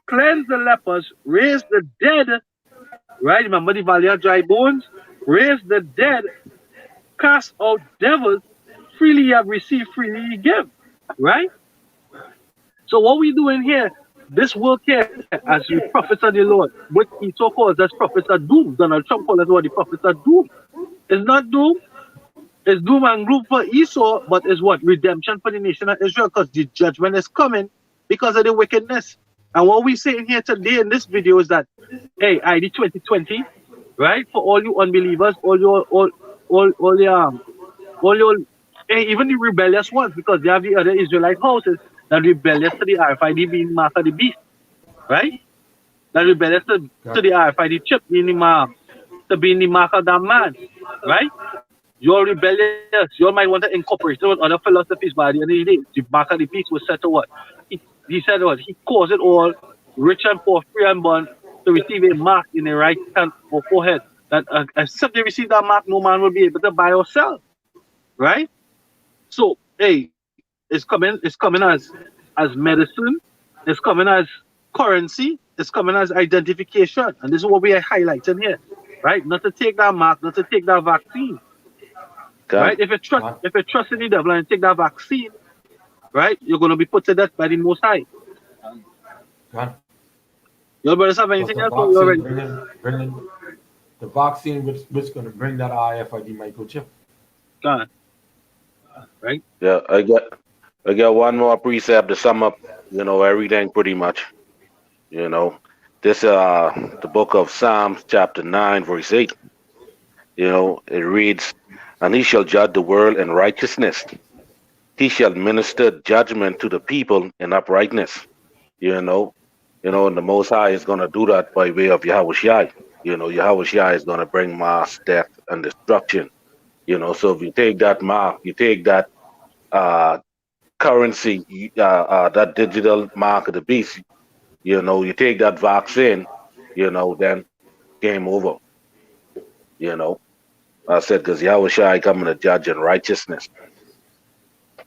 cleanse the lepers, raise the dead," right? Remember the valley of dry bones? "Raise the dead, cast out devils, freely you have received, freely you give," right? So what we doing here, this work here, as the prophets of the Lord, what he so calls as prophets are doomed. Donald Trump calls us what the prophets are doomed. It's not doom. It's doom and gloom for Esau, but it's what? Redemption for the nation of Israel, because the judgment is coming because of the wickedness. And what we're saying here today in this video is that, hey, ID 2020, right? For all you unbelievers, all your, hey, even the rebellious ones, because they have the other Israelite houses that rebellious to the RFID being mark of the beast, right? That rebellious to the RFID chip being the to be in the mark of that man, right? You're rebellious. You might want to incorporate it with other philosophies, but at the end of the day, the mark of the beast was set to what? He said what? He caused it all, rich and poor, free and born, to receive a mark in the right hand or forehead. That except they receive that mark, no man will be able to buy or sell, right? So, hey, it's coming as medicine, it's coming as currency, it's coming as identification, and this is what we are highlighting here, right? Not to take that mark, not to take that vaccine. Right? If you trust in the devil and take that vaccine, right, you're gonna be put to death by the Most High. Your brothers have anything else? The vaccine which gonna bring that RFID microchip. Right? Yeah, I got one more precept to sum up, everything pretty much. This the book of Psalms, chapter 9, verse 8. It reads, "And he shall judge the world in righteousness. He shall minister judgment to the people in uprightness." And the Most High is going to do that by way of Yahushua. Yahushua is going to bring mass death and destruction. So if you take that mark, you take that currency, that digital mark of the beast, you take that vaccine, then game over. I said, because Yahushua coming to judge in righteousness.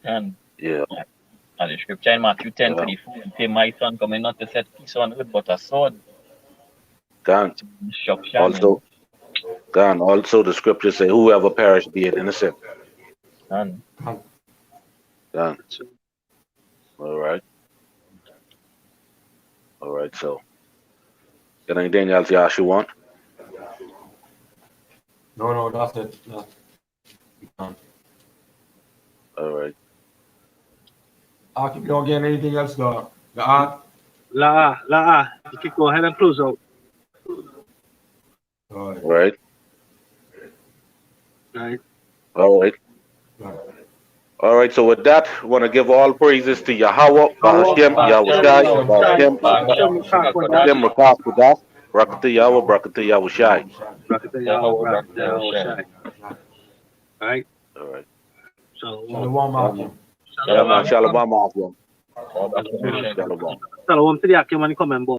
And yeah. And the scripture in Matthew 10:24, it say, "My son coming not to set peace on earth, but a sword." Also the scriptures say, "Whoever perish be it innocent." Done. All right. So, got anything else, Yashu want? No, that's it. All right. Keep on getting anything else, the art? You can go ahead and close out. All right. All right, so with that, I want to give all praises to Yahweh, Bahashem, Yahushai, Bahashem, Rakakudah, Brakata Yahweh, Brakata Yahushai. Right? All right. Shalom. Shalom. Shalom to the Akim when he come and